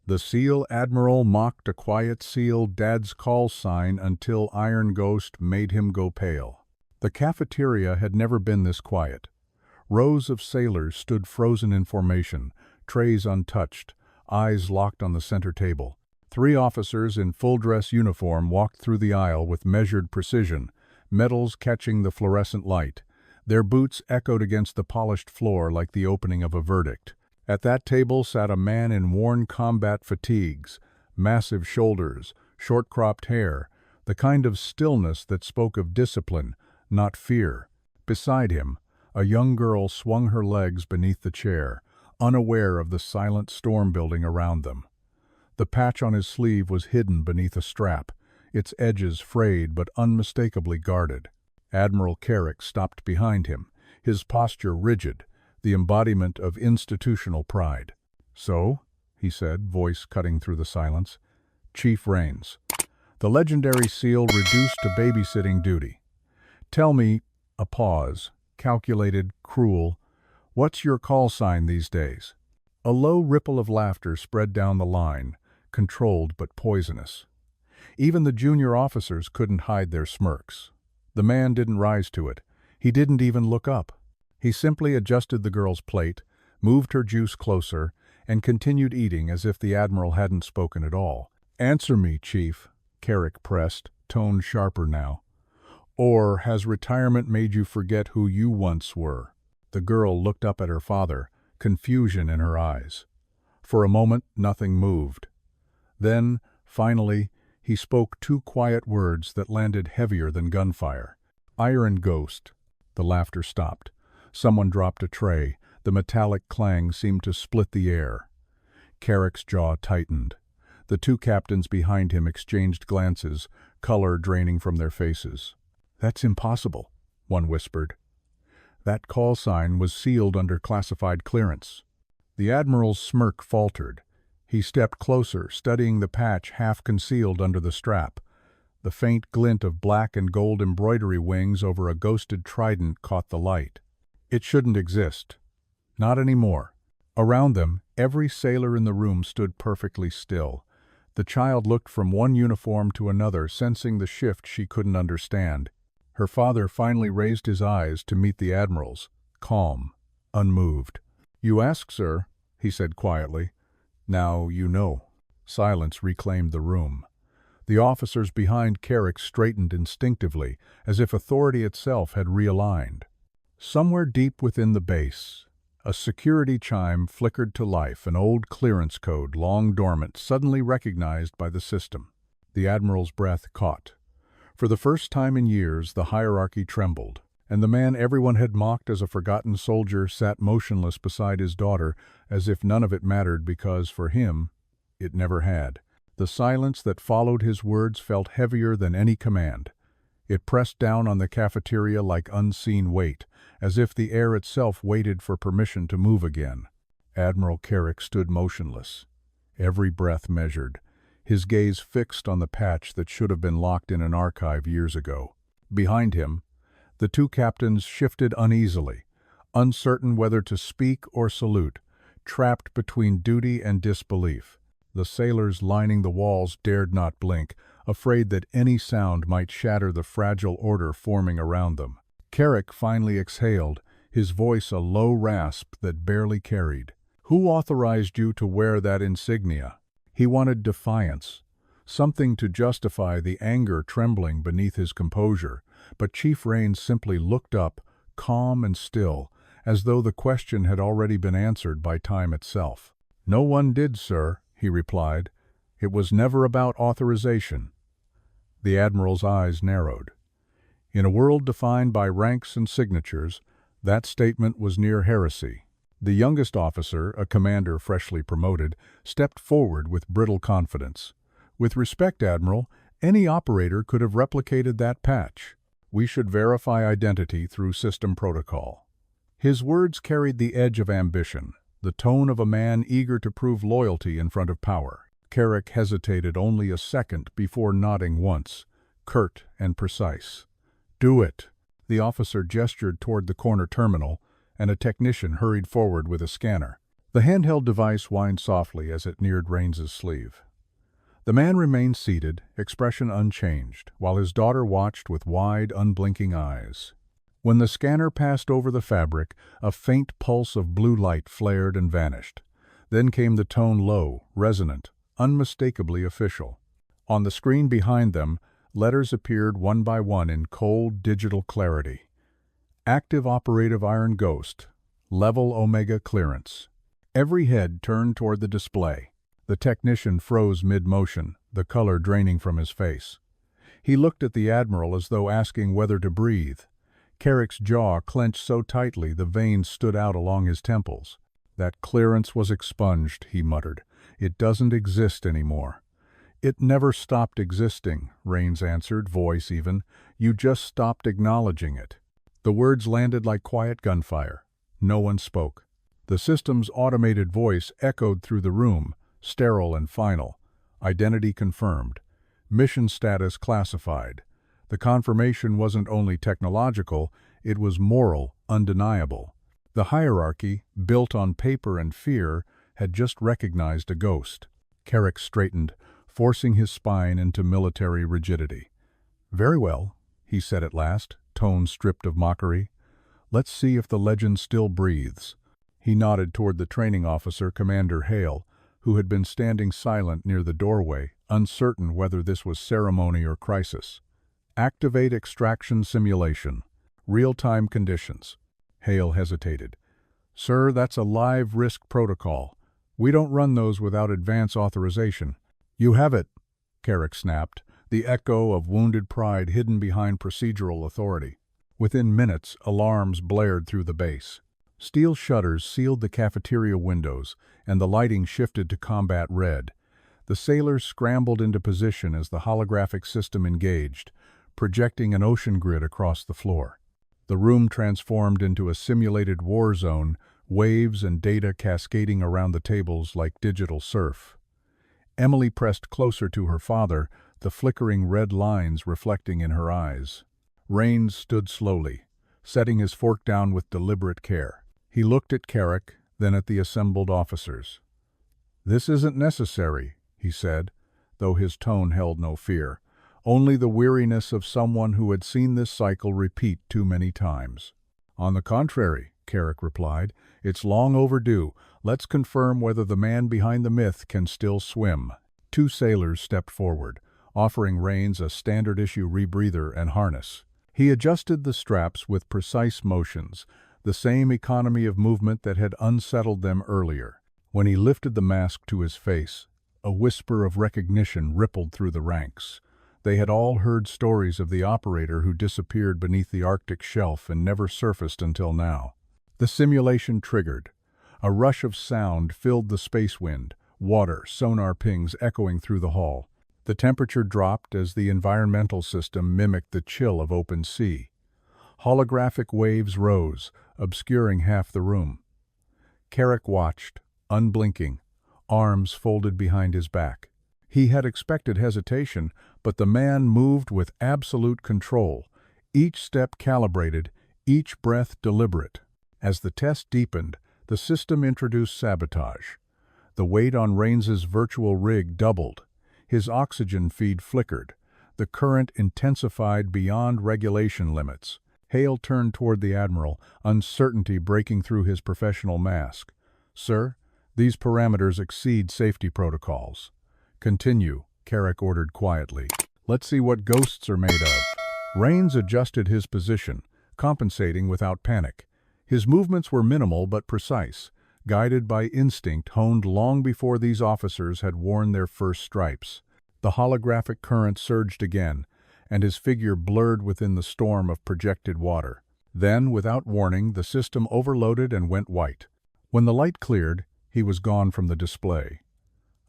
The SEAL Admiral mocked a quiet SEAL Dad's call sign until Iron Ghost made him go pale. The cafeteria had never been this quiet. Rows of sailors stood frozen in formation, trays untouched, eyes locked on the center table. 3 officers in full-dress uniform walked through the aisle with measured precision, medals catching the fluorescent light. Their boots echoed against the polished floor like the opening of a verdict. At that table sat a man in worn combat fatigues, massive shoulders, short-cropped hair, the kind of stillness that spoke of discipline, not fear. Beside him, a young girl swung her legs beneath the chair, unaware of the silent storm building around them. The patch on his sleeve was hidden beneath a strap, its edges frayed but unmistakably guarded. Admiral Carrick stopped behind him, his posture rigid, the embodiment of institutional pride. "So," he said, voice cutting through the silence, "Chief Rains. The legendary SEAL reduced to babysitting duty. Tell me," a pause, calculated, cruel, "what's your call sign these days?" A low ripple of laughter spread down the line, controlled but poisonous. Even the junior officers couldn't hide their smirks. The man didn't rise to it. He didn't even look up. He simply adjusted the girl's plate, moved her juice closer, and continued eating as if the Admiral hadn't spoken at all. "Answer me, Chief," Carrick pressed, tone sharper now. "Or has retirement made you forget who you once were?" The girl looked up at her father, confusion in her eyes. For a moment, nothing moved. Then, finally, he spoke 2 quiet words that landed heavier than gunfire. "Iron Ghost." The laughter stopped. Someone dropped a tray. The metallic clang seemed to split the air. Carrick's jaw tightened. The 2 captains behind him exchanged glances, color draining from their faces. "That's impossible," one whispered. That call sign was sealed under classified clearance. The Admiral's smirk faltered. He stepped closer, studying the patch half concealed under the strap. The faint glint of black and gold embroidery wings over a ghosted trident caught the light. It shouldn't exist. Not anymore. Around them, every sailor in the room stood perfectly still. The child looked from one uniform to another, sensing the shift she couldn't understand. Her father finally raised his eyes to meet the Admiral's, calm, unmoved. "You ask, sir," he said quietly. "Now you know." Silence reclaimed the room. The officers behind Carrick straightened instinctively, as if authority itself had realigned. Somewhere deep within the base, a security chime flickered to life, an old clearance code, long dormant, suddenly recognized by the system. The Admiral's breath caught. For the first time in years, the hierarchy trembled, and the man everyone had mocked as a forgotten soldier sat motionless beside his daughter, as if none of it mattered because, for him, it never had. The silence that followed his words felt heavier than any command. It pressed down on the cafeteria like unseen weight, as if the air itself waited for permission to move again. Admiral Carrick stood motionless, every breath measured, his gaze fixed on the patch that should have been locked in an archive years ago. Behind him, the 2 captains shifted uneasily, uncertain whether to speak or salute, trapped between duty and disbelief. The sailors lining the walls dared not blink, afraid that any sound might shatter the fragile order forming around them. Carrick finally exhaled, his voice a low rasp that barely carried. "Who authorized you to wear that insignia?" He wanted defiance, something to justify the anger trembling beneath his composure, but Chief Rains simply looked up, calm and still, as though the question had already been answered by time itself. "No one did, sir," he replied. "It was never about authorization." The Admiral's eyes narrowed. In a world defined by ranks and signatures, that statement was near heresy. The youngest officer, a commander freshly promoted, stepped forward with brittle confidence. "With respect, Admiral, any operator could have replicated that patch. We should verify identity through system protocol." His words carried the edge of ambition, the tone of a man eager to prove loyalty in front of power. Carrick hesitated only a second before nodding once, curt and precise. "Do it." The officer gestured toward the corner terminal, and a technician hurried forward with a scanner. The handheld device whined softly as it neared Raines's sleeve. The man remained seated, expression unchanged, while his daughter watched with wide, unblinking eyes. When the scanner passed over the fabric, a faint pulse of blue light flared and vanished. Then came the tone low, resonant, unmistakably official. On the screen behind them, letters appeared one by one in cold, digital clarity. Active operative Iron Ghost. Level Omega clearance. Every head turned toward the display. The technician froze mid-motion, the color draining from his face. He looked at the Admiral as though asking whether to breathe. Carrick's jaw clenched so tightly the veins stood out along his temples. "That clearance was expunged," he muttered. "It doesn't exist anymore." "It never stopped existing," Raines answered, voice even. "You just stopped acknowledging it." The words landed like quiet gunfire. No one spoke. The system's automated voice echoed through the room, sterile and final. Identity confirmed. Mission status classified. The confirmation wasn't only technological, it was moral, undeniable. The hierarchy, built on paper and fear, had just recognized a ghost. Carrick straightened, forcing his spine into military rigidity. "Very well," he said at last, tone stripped of mockery. "Let's see if the legend still breathes." He nodded toward the training officer, Commander Hale, who had been standing silent near the doorway, uncertain whether this was ceremony or crisis. "Activate extraction simulation. Real-time conditions." Hale hesitated. "Sir, that's a live risk protocol. We don't run those without advance authorization." "You have it," Carrick snapped, the echo of wounded pride hidden behind procedural authority. Within minutes, alarms blared through the base. Steel shutters sealed the cafeteria windows, and the lighting shifted to combat red. The sailors scrambled into position as the holographic system engaged, projecting an ocean grid across the floor. The room transformed into a simulated war zone, waves and data cascading around the tables like digital surf. Emily pressed closer to her father, the flickering red lines reflecting in her eyes. Raines stood slowly, setting his fork down with deliberate care. He looked at Carrick, then at the assembled officers. "This isn't necessary," he said, though his tone held no fear. "Only the weariness of someone who had seen this cycle repeat too many times." "On the contrary," Carrick replied, "it's long overdue. Let's confirm whether the man behind the myth can still swim." Two sailors stepped forward, offering Raines a standard-issue rebreather and harness. He adjusted the straps with precise motions, the same economy of movement that had unsettled them earlier. When he lifted the mask to his face, a whisper of recognition rippled through the ranks. They had all heard stories of the operator who disappeared beneath the Arctic shelf and never surfaced until now. The simulation triggered. A rush of sound filled the space wind, water, sonar pings echoing through the hall. The temperature dropped as the environmental system mimicked the chill of open sea. Holographic waves rose, obscuring half the room. Carrick watched, unblinking, arms folded behind his back. He had expected hesitation, but the man moved with absolute control, each step calibrated, each breath deliberate. As the test deepened, the system introduced sabotage. The weight on Raines's virtual rig doubled. His oxygen feed flickered. The current intensified beyond regulation limits. Hale turned toward the Admiral, uncertainty breaking through his professional mask. "Sir, these parameters exceed safety protocols." "Continue," Carrick ordered quietly. "Let's see what ghosts are made of." Raines adjusted his position, compensating without panic. His movements were minimal but precise, guided by instinct honed long before these officers had worn their first stripes. The holographic current surged again, and his figure blurred within the storm of projected water. Then, without warning, the system overloaded and went white. When the light cleared, he was gone from the display.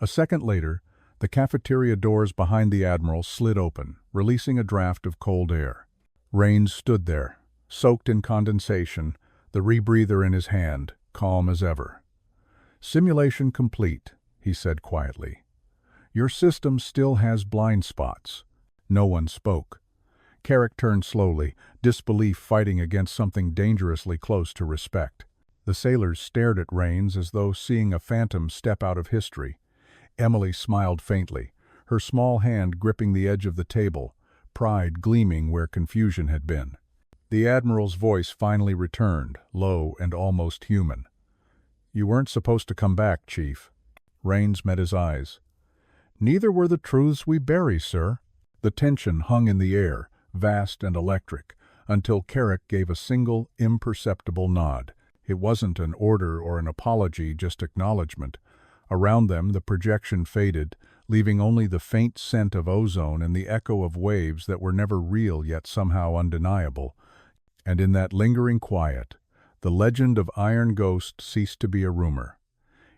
A second later, the cafeteria doors behind the Admiral slid open, releasing a draft of cold air. Raines stood there, soaked in condensation, the rebreather in his hand, calm as ever. "Simulation complete," he said quietly. "Your system still has blind spots." No one spoke. Carrick turned slowly, disbelief fighting against something dangerously close to respect. The sailors stared at Rains as though seeing a phantom step out of history. Emily smiled faintly, her small hand gripping the edge of the table, pride gleaming where confusion had been. The Admiral's voice finally returned, low and almost human. "You weren't supposed to come back, Chief." Rains met his eyes. "Neither were the truths we bury, sir." The tension hung in the air, vast and electric, until Carrick gave a single, imperceptible nod. It wasn't an order or an apology, just acknowledgement. Around them the projection faded, leaving only the faint scent of ozone and the echo of waves that were never real yet somehow undeniable. And in that lingering quiet, the legend of Iron Ghost ceased to be a rumor.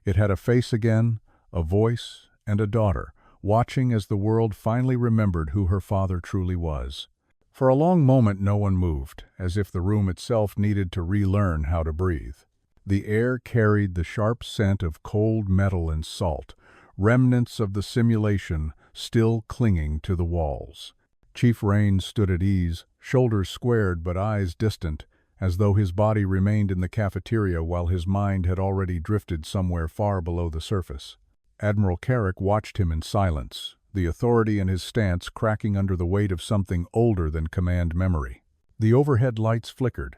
It had a face again, a voice, and a daughter, watching as the world finally remembered who her father truly was. For a long moment no one moved, as if the room itself needed to relearn how to breathe. The air carried the sharp scent of cold metal and salt, remnants of the simulation still clinging to the walls. Chief Rains stood at ease, shoulders squared but eyes distant, as though his body remained in the cafeteria while his mind had already drifted somewhere far below the surface. Admiral Carrick watched him in silence, the authority in his stance cracking under the weight of something older than command memory. The overhead lights flickered,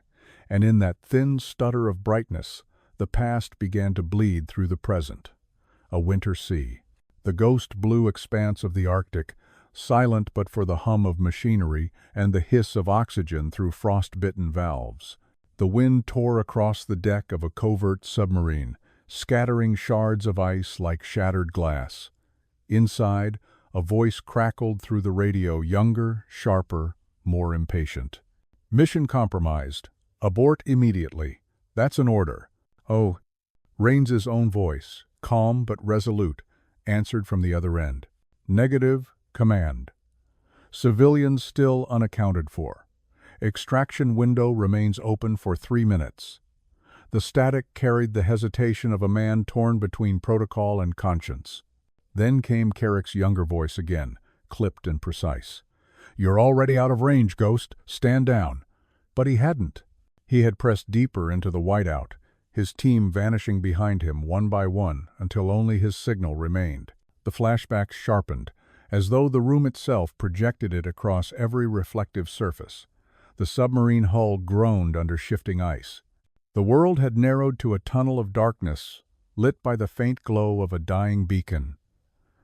and in that thin stutter of brightness, the past began to bleed through the present. A winter sea. The ghost blue expanse of the Arctic, silent but for the hum of machinery and the hiss of oxygen through frost-bitten valves. The wind tore across the deck of a covert submarine, scattering shards of ice like shattered glass. Inside, a voice crackled through the radio, younger, sharper, more impatient. "Mission compromised. Abort immediately. That's an order." "Oh." Rains's own voice, calm but resolute, answered from the other end. "Negative, command. Civilians still unaccounted for. Extraction window remains open for 3 minutes." The static carried the hesitation of a man torn between protocol and conscience. Then came Carrick's younger voice again, clipped and precise. "You're already out of range, Ghost. Stand down." But he hadn't. He had pressed deeper into the whiteout, his team vanishing behind him one by one until only his signal remained. The flashbacks sharpened, as though the room itself projected it across every reflective surface. The submarine hull groaned under shifting ice. The world had narrowed to a tunnel of darkness, lit by the faint glow of a dying beacon.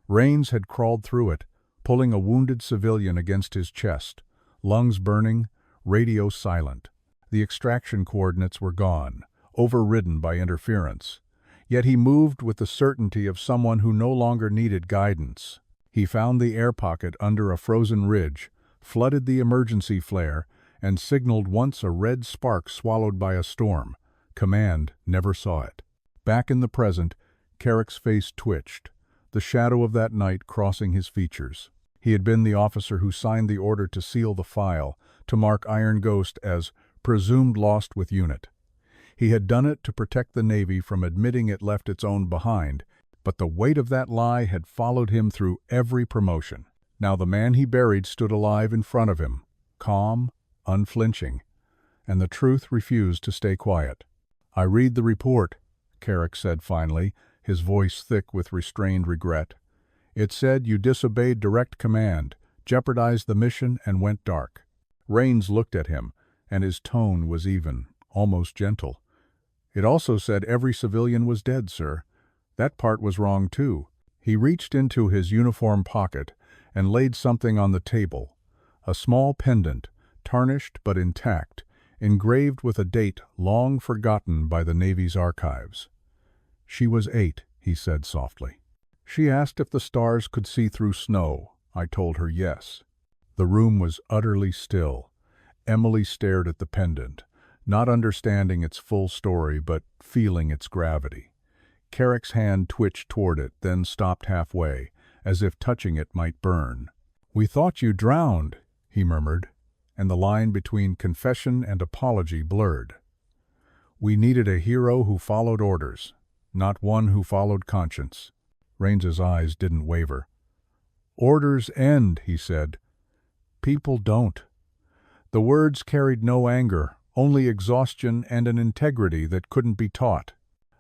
Rains had crawled through it, pulling a wounded civilian against his chest, lungs burning, radio silent. The extraction coordinates were gone, overridden by interference. Yet he moved with the certainty of someone who no longer needed guidance. He found the air pocket under a frozen ridge, flooded the emergency flare, and signaled once a red spark swallowed by a storm. Command never saw it. Back in the present, Carrick's face twitched, the shadow of that night crossing his features. He had been the officer who signed the order to seal the file, to mark Iron Ghost as presumed lost with unit. He had done it to protect the Navy from admitting it left its own behind, but the weight of that lie had followed him through every promotion. Now the man he buried stood alive in front of him, calm, unflinching, and the truth refused to stay quiet. "I read the report," Carrick said finally, his voice thick with restrained regret. "It said you disobeyed direct command, jeopardized the mission, and went dark." Rains looked at him, and his tone was even, almost gentle. "It also said every civilian was dead, sir. That part was wrong, too." He reached into his uniform pocket and laid something on the table, a small pendant, tarnished but intact, engraved with a date long forgotten by the Navy's archives. "She was 8, he said softly. "She asked if the stars could see through snow. I told her yes." The room was utterly still. Emily stared at the pendant, not understanding its full story but feeling its gravity. Carrick's hand twitched toward it, then stopped halfway, as if touching it might burn. "We thought you drowned," he murmured, and the line between confession and apology blurred. "We needed a hero who followed orders, not one who followed conscience." Rains's eyes didn't waver. "Orders end," he said. "People don't." The words carried no anger, only exhaustion and an integrity that couldn't be taught.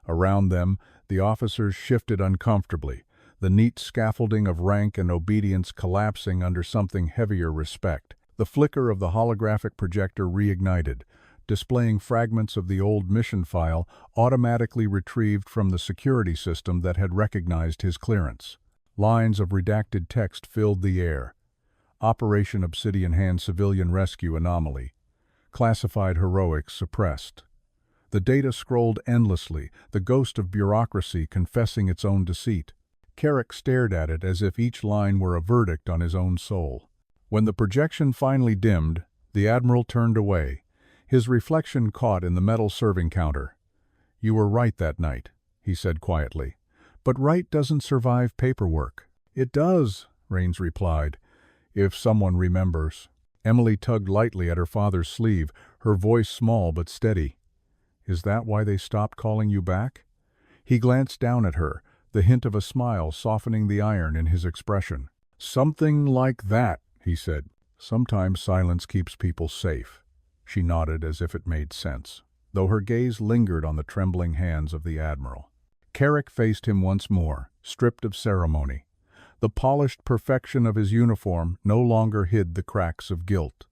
Around them, the officers shifted uncomfortably, the neat scaffolding of rank and obedience collapsing under something heavier respect. The flicker of the holographic projector reignited, displaying fragments of the old mission file automatically retrieved from the security system that had recognized his clearance. Lines of redacted text filled the air. Operation Obsidian Hand Civilian Rescue Anomaly. Classified heroics suppressed. The data scrolled endlessly, the ghost of bureaucracy confessing its own deceit. Carrick stared at it as if each line were a verdict on his own soul. When the projection finally dimmed, the Admiral turned away, his reflection caught in the metal serving counter. "You were right that night," he said quietly. "But right doesn't survive paperwork." "It does," Rains replied, "if someone remembers." Emily tugged lightly at her father's sleeve, her voice small but steady. "Is that why they stopped calling you back?" He glanced down at her, the hint of a smile softening the iron in his expression. "Something like that," he said. "Sometimes silence keeps people safe." She nodded as if it made sense, though her gaze lingered on the trembling hands of the Admiral. Carrick faced him once more, stripped of ceremony. The polished perfection of his uniform no longer hid the cracks of guilt.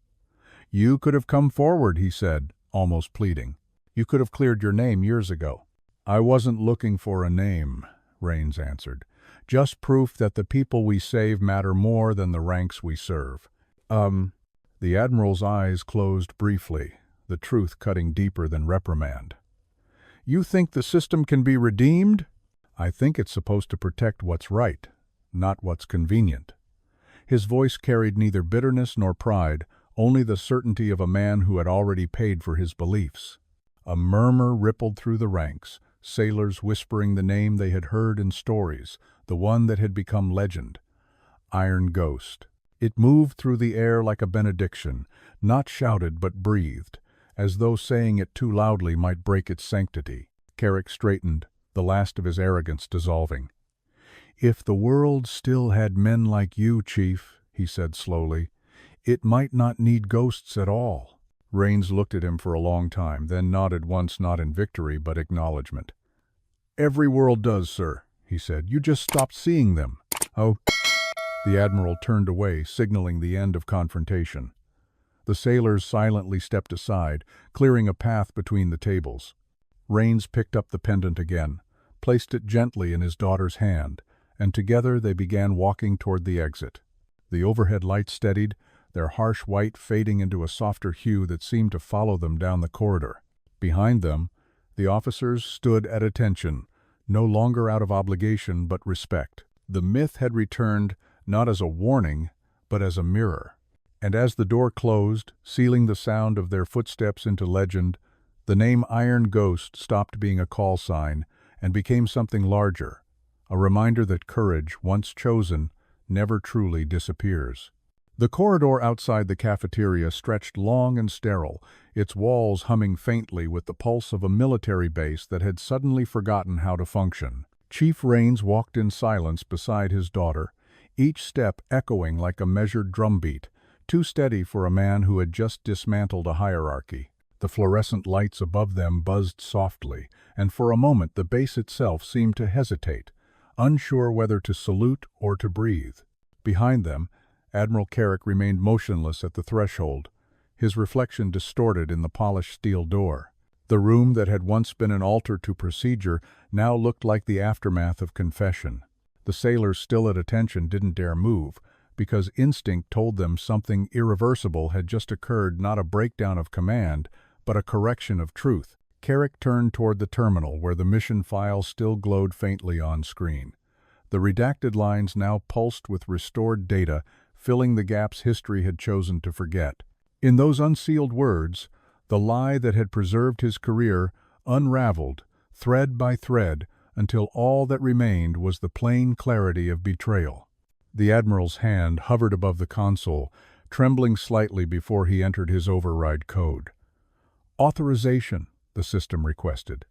"You could have come forward," he said, almost pleading. "You could have cleared your name years ago." "I wasn't looking for a name," Rains answered. "Just proof that the people we save matter more than the ranks we serve." The Admiral's eyes closed briefly, the truth cutting deeper than reprimand. "You think the system can be redeemed?" "I think it's supposed to protect what's right, not what's convenient." His voice carried neither bitterness nor pride, only the certainty of a man who had already paid for his beliefs. A murmur rippled through the ranks, sailors whispering the name they had heard in stories, the one that had become legend. Iron Ghost. It moved through the air like a benediction, not shouted but breathed, as though saying it too loudly might break its sanctity. Carrick straightened, the last of his arrogance dissolving. "If the world still had men like you, Chief," he said slowly, "it might not need ghosts at all." Rains looked at him for a long time, then nodded once, not in victory but acknowledgement. "Every world does, sir," he said. "You just stopped seeing them." "Oh." The Admiral turned away, signaling the end of confrontation. The sailors silently stepped aside, clearing a path between the tables. Rains picked up the pendant again, placed it gently in his daughter's hand, and together they began walking toward the exit. The overhead lights steadied, their harsh white fading into a softer hue that seemed to follow them down the corridor. Behind them, the officers stood at attention, no longer out of obligation but respect. The myth had returned, not as a warning, but as a mirror. And as the door closed, sealing the sound of their footsteps into legend, the name Iron Ghost stopped being a call sign and became something larger, a reminder that courage, once chosen, never truly disappears. The corridor outside the cafeteria stretched long and sterile, its walls humming faintly with the pulse of a military base that had suddenly forgotten how to function. Chief Rains walked in silence beside his daughter, each step echoing like a measured drumbeat, too steady for a man who had just dismantled a hierarchy. The fluorescent lights above them buzzed softly, and for a moment the base itself seemed to hesitate, unsure whether to salute or to breathe. Behind them, Admiral Carrick remained motionless at the threshold, his reflection distorted in the polished steel door. The room that had once been an altar to procedure now looked like the aftermath of confession. The sailors still at attention didn't dare move, because instinct told them something irreversible had just occurred, not a breakdown of command, but a correction of truth. Carrick turned toward the terminal, where the mission file still glowed faintly on screen. The redacted lines now pulsed with restored data, filling the gaps history had chosen to forget. In those unsealed words, the lie that had preserved his career unraveled, thread by thread, until all that remained was the plain clarity of betrayal. The Admiral's hand hovered above the console, trembling slightly before he entered his override code. "Authorization," the system requested.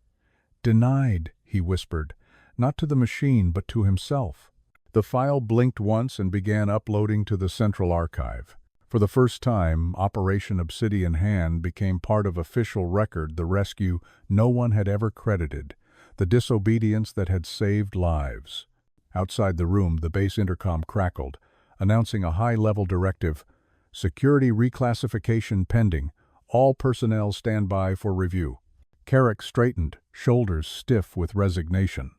"Denied," he whispered, not to the machine but to himself. The file blinked once and began uploading to the central archive. For the first time, Operation Obsidian Hand became part of official record, the rescue no one had ever credited, the disobedience that had saved lives. Outside the room, the base intercom crackled, announcing a high-level directive: security reclassification pending. All personnel stand by for review. Carrick straightened, shoulders stiff with resignation.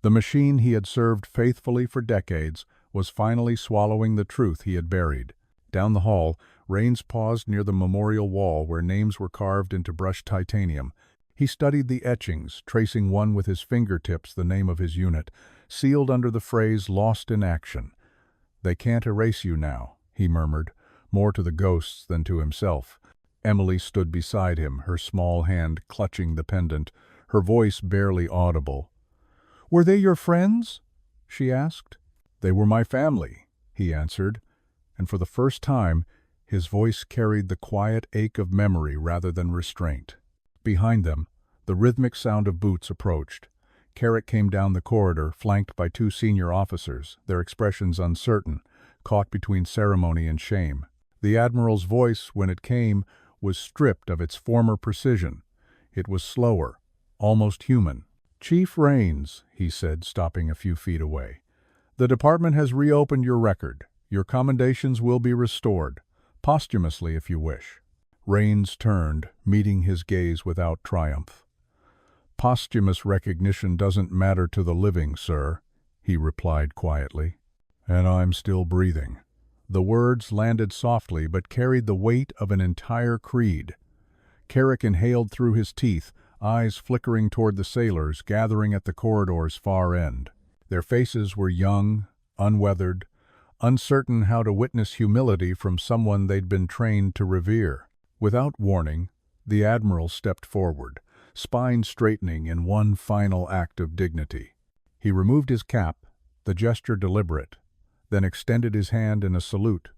The machine he had served faithfully for decades was finally swallowing the truth he had buried. Down the hall, Rains paused near the memorial wall where names were carved into brushed titanium. He studied the etchings, tracing one with his fingertips the name of his unit, sealed under the phrase "lost in action." "They can't erase you now," he murmured, more to the ghosts than to himself. Emily stood beside him, her small hand clutching the pendant, her voice barely audible. "Were they your friends?" she asked. "They were my family," he answered, and for the first time his voice carried the quiet ache of memory rather than restraint. Behind them, the rhythmic sound of boots approached. Carrick came down the corridor, flanked by two senior officers, their expressions uncertain, caught between ceremony and shame. The Admiral's voice, when it came, was stripped of its former precision. It was slower, almost human. "Chief Rains," he said, stopping a few feet away, "the department has reopened your record. Your commendations will be restored, posthumously if you wish." Rains turned, meeting his gaze without triumph. "Posthumous recognition doesn't matter to the living, sir," he replied quietly. "And I'm still breathing." The words landed softly but carried the weight of an entire creed. Carrick inhaled through his teeth, eyes flickering toward the sailors gathering at the corridor's far end. Their faces were young, unweathered, uncertain how to witness humility from someone they'd been trained to revere. Without warning, the Admiral stepped forward, spine straightening in one final act of dignity. He removed his cap, the gesture deliberate, then extended his hand in a salute,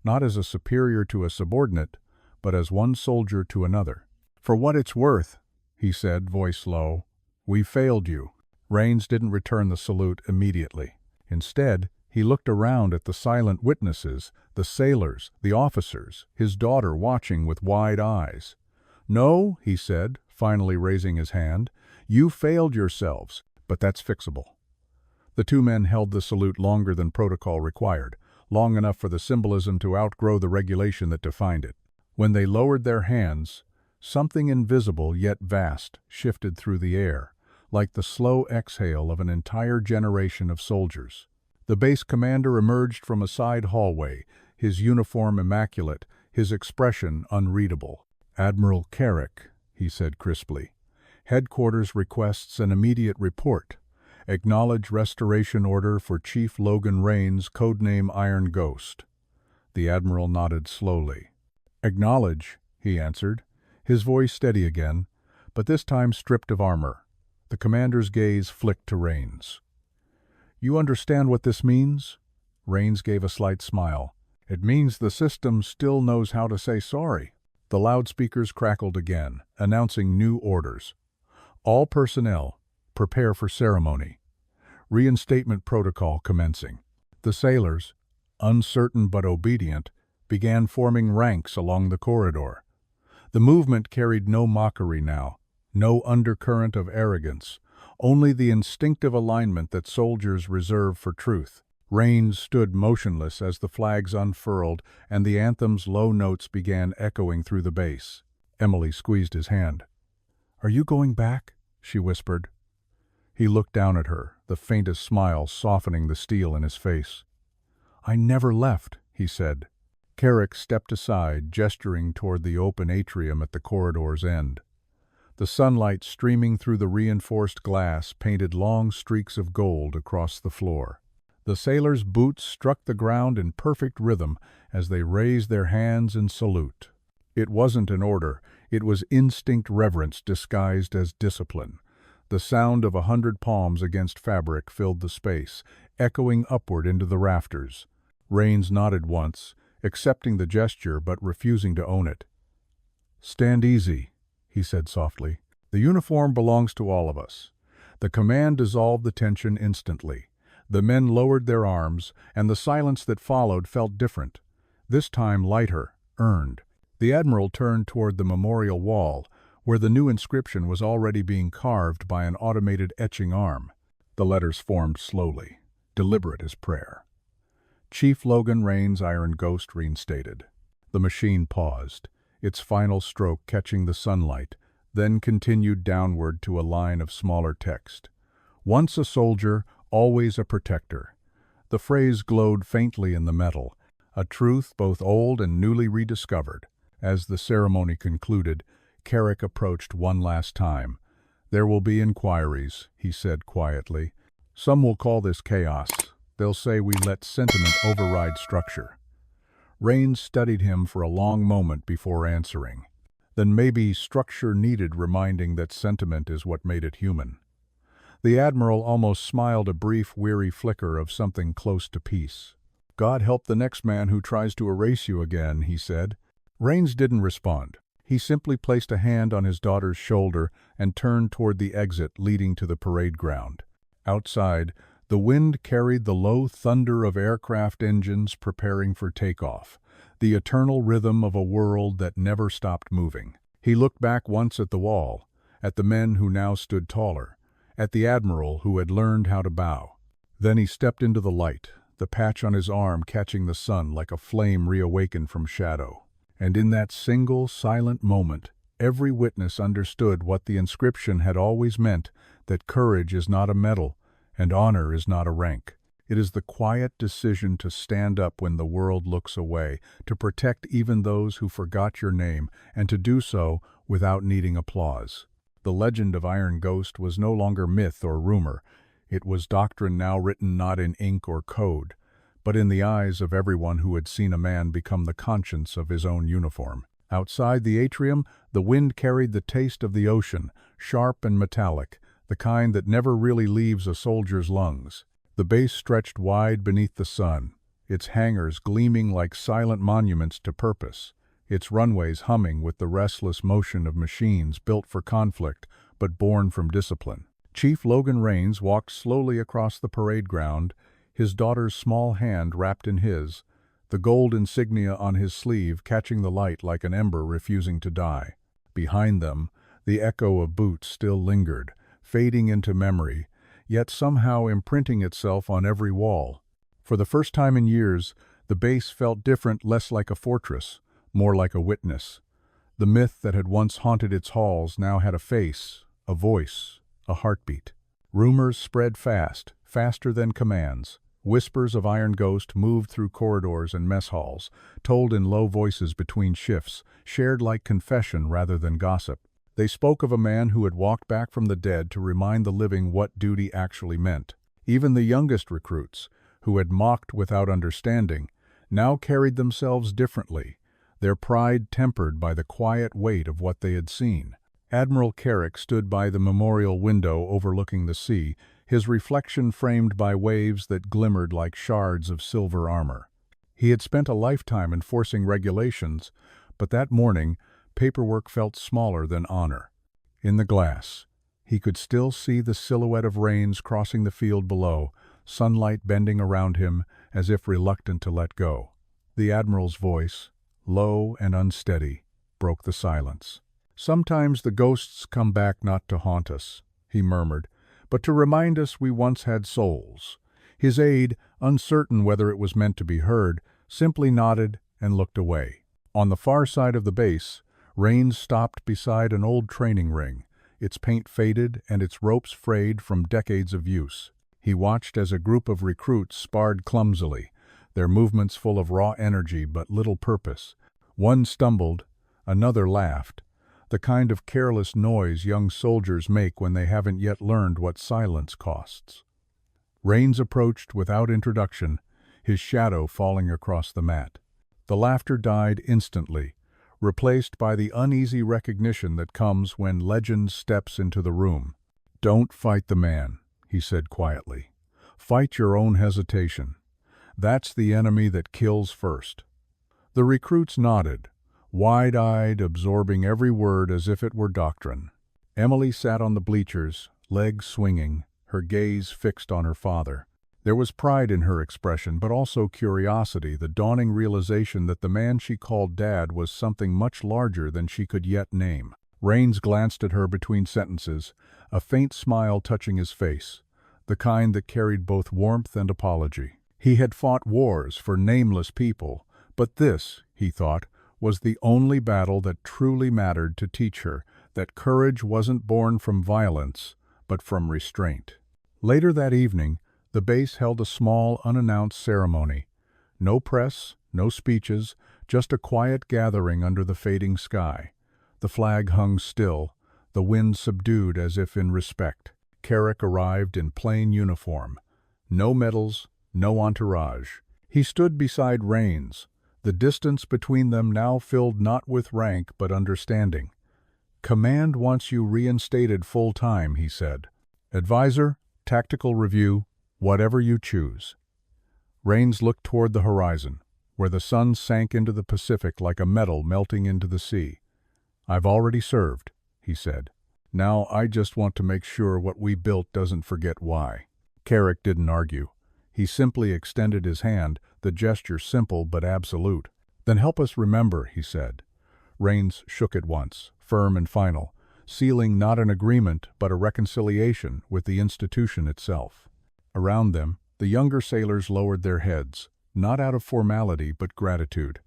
not as a superior to a subordinate, but as one soldier to another. "For what it's worth," he said, voice low, "we failed you." Rains didn't return the salute immediately. Instead, he looked around at the silent witnesses, the sailors, the officers, his daughter watching with wide eyes. "No," he said, finally raising his hand, "you failed yourselves, but that's fixable." The two men held the salute longer than protocol required, long enough for the symbolism to outgrow the regulation that defined it. When they lowered their hands, something invisible yet vast shifted through the air, like the slow exhale of an entire generation of soldiers. The base commander emerged from a side hallway, his uniform immaculate, his expression unreadable. "Admiral Carrick," he said crisply, "Headquarters requests an immediate report. Acknowledge restoration order for Chief Logan Rains, codename Iron Ghost." The Admiral nodded slowly. "Acknowledge," he answered, his voice steady again, but this time stripped of armor. The commander's gaze flicked to Rains. "You understand what this means?" Rains gave a slight smile. "It means the system still knows how to say sorry." The loudspeakers crackled again, announcing new orders. "All personnel, prepare for ceremony. Reinstatement protocol commencing." The sailors, uncertain but obedient, began forming ranks along the corridor. The movement carried no mockery now, no undercurrent of arrogance, only the instinctive alignment that soldiers reserve for truth. Rains stood motionless as the flags unfurled and the anthem's low notes began echoing through the base. Emily squeezed his hand. "Are you going back?" she whispered. He looked down at her, the faintest smile softening the steel in his face. "I never left," he said. Carrick stepped aside, gesturing toward the open atrium at the corridor's end. The sunlight streaming through the reinforced glass painted long streaks of gold across the floor. The sailors' boots struck the ground in perfect rhythm as they raised their hands in salute. It wasn't an order, it was instinct reverence disguised as discipline. The sound of 100 palms against fabric filled the space, echoing upward into the rafters. Rains nodded once, accepting the gesture but refusing to own it. "Stand easy," he said softly. "The uniform belongs to all of us." The command dissolved the tension instantly. The men lowered their arms, and the silence that followed felt different. this time lighter, earned. The Admiral turned toward the memorial wall, where the new inscription was already being carved by an automated etching arm. The letters formed slowly, deliberate as prayer. Chief Logan Rains' Iron Ghost reinstated. The machine paused, its final stroke catching the sunlight, then continued downward to a line of smaller text. Once a soldier, always a protector. The phrase glowed faintly in the metal, a truth both old and newly rediscovered. As the ceremony concluded, Carrick approached one last time. "There will be inquiries," he said quietly. "Some will call this chaos. They'll say we let sentiment override structure." Rains studied him for a long moment before answering. Then maybe structure needed reminding that sentiment is what made it human. The Admiral almost smiled, a brief, weary flicker of something close to peace. "God help the next man who tries to erase you again," he said. Rains didn't respond. He simply placed a hand on his daughter's shoulder and turned toward the exit leading to the parade ground. Outside, the wind carried the low thunder of aircraft engines preparing for takeoff, the eternal rhythm of a world that never stopped moving. He looked back once at the wall, at the men who now stood taller, at the Admiral who had learned how to bow. Then he stepped into the light, the patch on his arm catching the sun like a flame reawakened from shadow. And in that single, silent moment, every witness understood what the inscription had always meant, that courage is not a medal, and honor is not a rank. It is the quiet decision to stand up when the world looks away, to protect even those who forgot your name, and to do so without needing applause. The legend of Iron Ghost was no longer myth or rumor. It was doctrine now written not in ink or code, but in the eyes of everyone who had seen a man become the conscience of his own uniform. Outside the atrium, the wind carried the taste of the ocean, sharp and metallic, the kind that never really leaves a soldier's lungs. The base stretched wide beneath the sun, its hangars gleaming like silent monuments to purpose, its runways humming with the restless motion of machines built for conflict but born from discipline. Chief Logan Rains walked slowly across the parade ground, his daughter's small hand wrapped in his, the gold insignia on his sleeve catching the light like an ember refusing to die. Behind them, the echo of boots still lingered, fading into memory, yet somehow imprinting itself on every wall. For the first time in years, the base felt different, less like a fortress, more like a witness. The myth that had once haunted its halls now had a face, a voice, a heartbeat. Rumors spread fast, faster than commands. Whispers of Iron Ghost moved through corridors and mess halls, told in low voices between shifts, shared like confession rather than gossip. They spoke of a man who had walked back from the dead to remind the living what duty actually meant. Even the youngest recruits, who had mocked without understanding, now carried themselves differently, their pride tempered by the quiet weight of what they had seen. Admiral Carrick stood by the memorial window overlooking the sea, his reflection framed by waves that glimmered like shards of silver armor. He had spent a lifetime enforcing regulations, but that morning, paperwork felt smaller than honor. In the glass, he could still see the silhouette of Rains crossing the field below, sunlight bending around him as if reluctant to let go. The Admiral's voice, low and unsteady, broke the silence. "Sometimes the ghosts come back not to haunt us," he murmured, "but to remind us we once had souls." His aide, uncertain whether it was meant to be heard, simply nodded and looked away. On the far side of the base, Rains stopped beside an old training ring, its paint faded and its ropes frayed from decades of use. He watched as a group of recruits sparred clumsily, their movements full of raw energy but little purpose. One stumbled, another laughed, the kind of careless noise young soldiers make when they haven't yet learned what silence costs. Rains approached without introduction, his shadow falling across the mat. The laughter died instantly, replaced by the uneasy recognition that comes when legend steps into the room. "Don't fight the man," he said quietly. "Fight your own hesitation. That's the enemy that kills first." The recruits nodded, wide-eyed, absorbing every word as if it were doctrine. Emily sat on the bleachers, legs swinging, her gaze fixed on her father. There was pride in her expression, but also curiosity, the dawning realization that the man she called Dad was something much larger than she could yet name. Rains glanced at her between sentences, a faint smile touching his face, the kind that carried both warmth and apology. He had fought wars for nameless people, but this, he thought, was the only battle that truly mattered, to teach her that courage wasn't born from violence, but from restraint. Later that evening, the base held a small, unannounced ceremony. No press, no speeches, just a quiet gathering under the fading sky. The flag hung still, the wind subdued as if in respect. Carrick arrived in plain uniform. No medals, no entourage. He stood beside Rains, the distance between them now filled not with rank but understanding. "Command wants you reinstated full-time," he said. "Advisor, tactical review, whatever you choose." Rains looked toward the horizon, where the sun sank into the Pacific like a metal melting into the sea. "I've already served," he said. "Now I just want to make sure what we built doesn't forget why." Carrick didn't argue. He simply extended his hand, the gesture simple but absolute. "Then help us remember," he said. Rains shook it once, firm and final, sealing not an agreement but a reconciliation with the institution itself. Around them, the younger sailors lowered their heads, not out of formality but gratitude.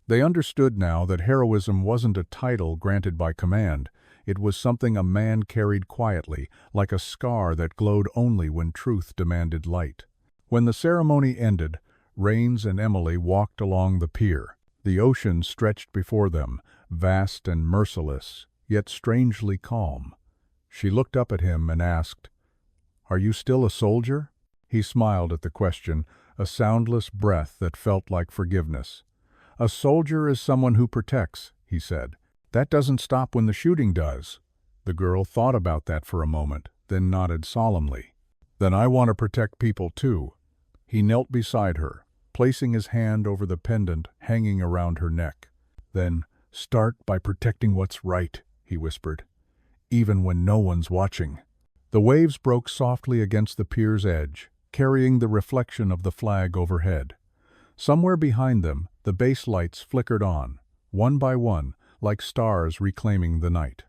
They understood now that heroism wasn't a title granted by command. It was something a man carried quietly, like a scar that glowed only when truth demanded light. When the ceremony ended, Rains and Emily walked along the pier. The ocean stretched before them, vast and merciless, yet strangely calm. She looked up at him and asked, "Are you still a soldier?" He smiled at the question, a soundless breath that felt like forgiveness. "A soldier is someone who protects," he said. "That doesn't stop when the shooting does." The girl thought about that for a moment, then nodded solemnly. "Then I want to protect people too." He knelt beside her, placing his hand over the pendant hanging around her neck. "Then start by protecting what's right," he whispered, "even when no one's watching." The waves broke softly against the pier's edge, carrying the reflection of the flag overhead. Somewhere behind them, the base lights flickered on, one by one, like stars reclaiming the night.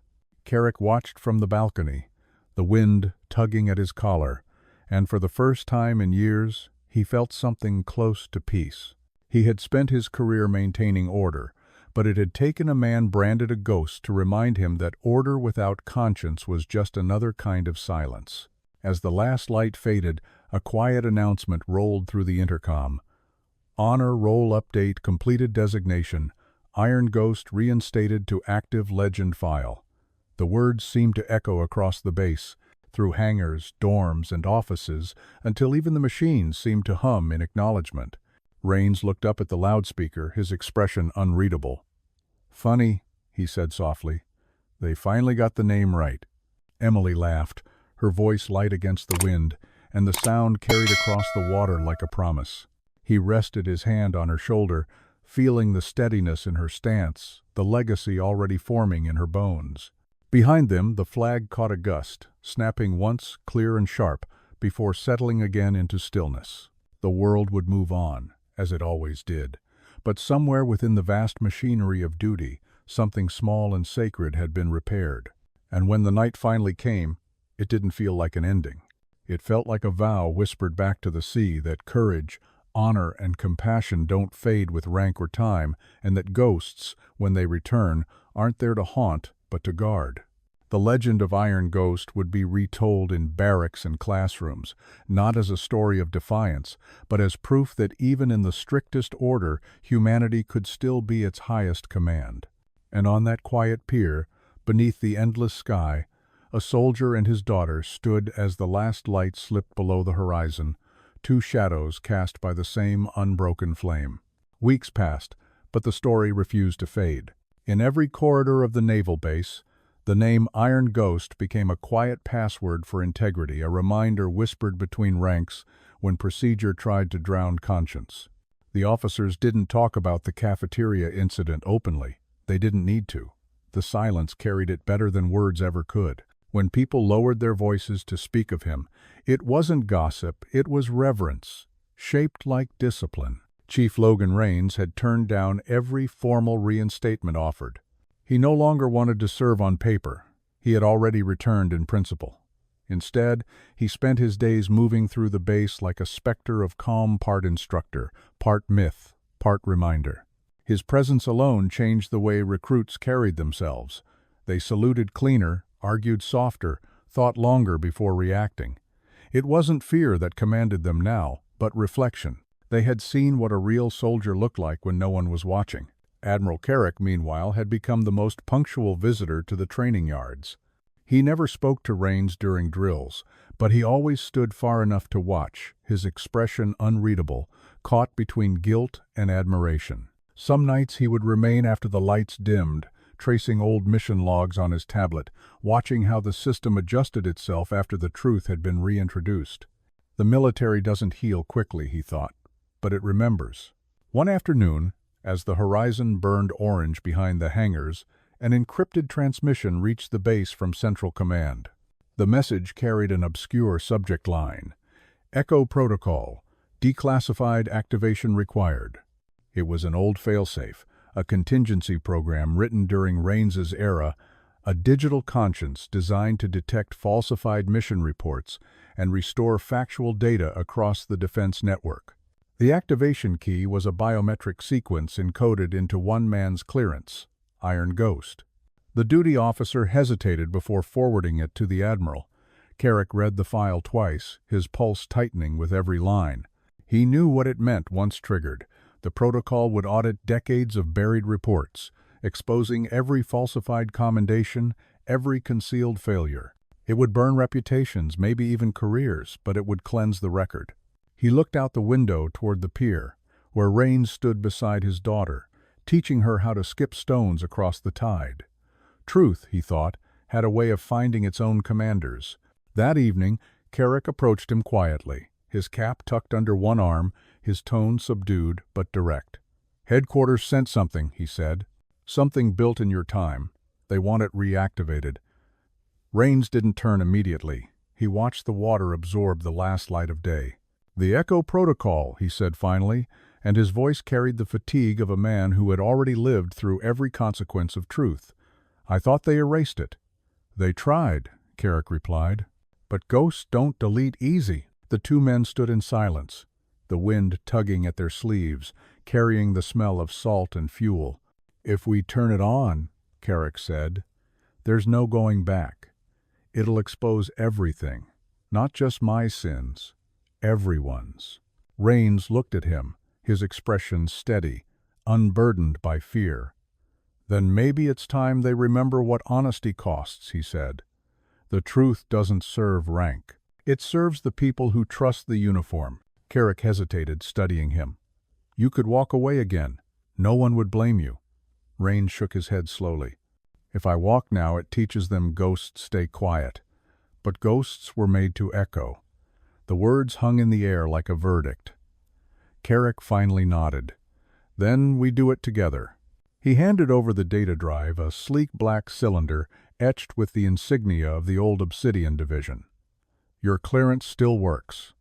Carrick watched from the balcony, the wind tugging at his collar, and for the first time in years, he felt something close to peace. He had spent his career maintaining order, but it had taken a man branded a ghost to remind him that order without conscience was just another kind of silence. As the last light faded, a quiet announcement rolled through the intercom. "Honor roll update, completed designation. Iron Ghost reinstated to active legend file." The words seemed to echo across the base, through hangars, dorms, and offices, until even the machines seemed to hum in acknowledgement. Rains looked up at the loudspeaker, his expression unreadable. "Funny," he said softly. "They finally got the name right." Emily laughed, her voice light against the wind, and the sound carried across the water like a promise. He rested his hand on her shoulder, feeling the steadiness in her stance, the legacy already forming in her bones. Behind them, the flag caught a gust, snapping once clear and sharp, before settling again into stillness. The world would move on, as it always did, but somewhere within the vast machinery of duty, something small and sacred had been repaired. And when the night finally came, it didn't feel like an ending. It felt like a vow whispered back to the sea that courage, honor, and compassion don't fade with rank or time, and that ghosts, when they return, aren't there to haunt, but to guard. The legend of Iron Ghost would be retold in barracks and classrooms, not as a story of defiance, but as proof that even in the strictest order, humanity could still be its highest command. And on that quiet pier, beneath the endless sky, a soldier and his daughter stood as the last light slipped below the horizon, two shadows cast by the same unbroken flame. Weeks passed, but the story refused to fade. In every corridor of the naval base, the name Iron Ghost became a quiet password for integrity, a reminder whispered between ranks when procedure tried to drown conscience. The officers didn't talk about the cafeteria incident openly. They didn't need to. The silence carried it better than words ever could. When people lowered their voices to speak of him, it wasn't gossip, it was reverence, shaped like discipline. Chief Logan Rains had turned down every formal reinstatement offered. He no longer wanted to serve on paper. He had already returned in principle. Instead, he spent his days moving through the base like a specter of calm, part instructor, part myth, part reminder. His presence alone changed the way recruits carried themselves. They saluted cleaner, argued softer, thought longer before reacting. It wasn't fear that commanded them now, but reflection. They had seen what a real soldier looked like when no one was watching. Admiral Carrick, meanwhile, had become the most punctual visitor to the training yards. He never spoke to Rains during drills, but he always stood far enough to watch, his expression unreadable, caught between guilt and admiration. Some nights he would remain after the lights dimmed, tracing old mission logs on his tablet, watching how the system adjusted itself after the truth had been reintroduced. The military doesn't heal quickly, he thought, but it remembers. One afternoon, as the horizon burned orange behind the hangars, an encrypted transmission reached the base from Central Command. The message carried an obscure subject line: Echo Protocol, declassified activation required. It was an old failsafe, a contingency program written during Rains's era, a digital conscience designed to detect falsified mission reports and restore factual data across the defense network. The activation key was a biometric sequence encoded into one man's clearance, Iron Ghost. The duty officer hesitated before forwarding it to the Admiral. Carrick read the file twice, his pulse tightening with every line. He knew what it meant once triggered. The protocol would audit decades of buried reports, exposing every falsified commendation, every concealed failure. It would burn reputations, maybe even careers, but it would cleanse the record. He looked out the window toward the pier, where Rains stood beside his daughter, teaching her how to skip stones across the tide. Truth, he thought, had a way of finding its own commanders. That evening, Carrick approached him quietly, his cap tucked under one arm, his tone subdued but direct. "Headquarters sent something," he said. "Something built in your time. They want it reactivated." Rains didn't turn immediately. He watched the water absorb the last light of day. "The Echo Protocol," he said finally, and his voice carried the fatigue of a man who had already lived through every consequence of truth. "I thought they erased it." "They tried," Carrick replied. "But ghosts don't delete easy." The two men stood in silence, the wind tugging at their sleeves, carrying the smell of salt and fuel. "If we turn it on," Carrick said, "there's no going back. It'll expose everything, not just my sins, everyone's." Rains looked at him, his expression steady, unburdened by fear. "Then maybe it's time they remember what honesty costs," he said. "The truth doesn't serve rank. It serves the people who trust the uniform." Carrick hesitated, studying him. "You could walk away again. No one would blame you." Rains shook his head slowly. "If I walk now, it teaches them ghosts stay quiet." But ghosts were made to echo. The words hung in the air like a verdict. Carrick finally nodded. "Then we do it together." He handed over the data drive, a sleek black cylinder etched with the insignia of the old Obsidian Division. "Your clearance still works.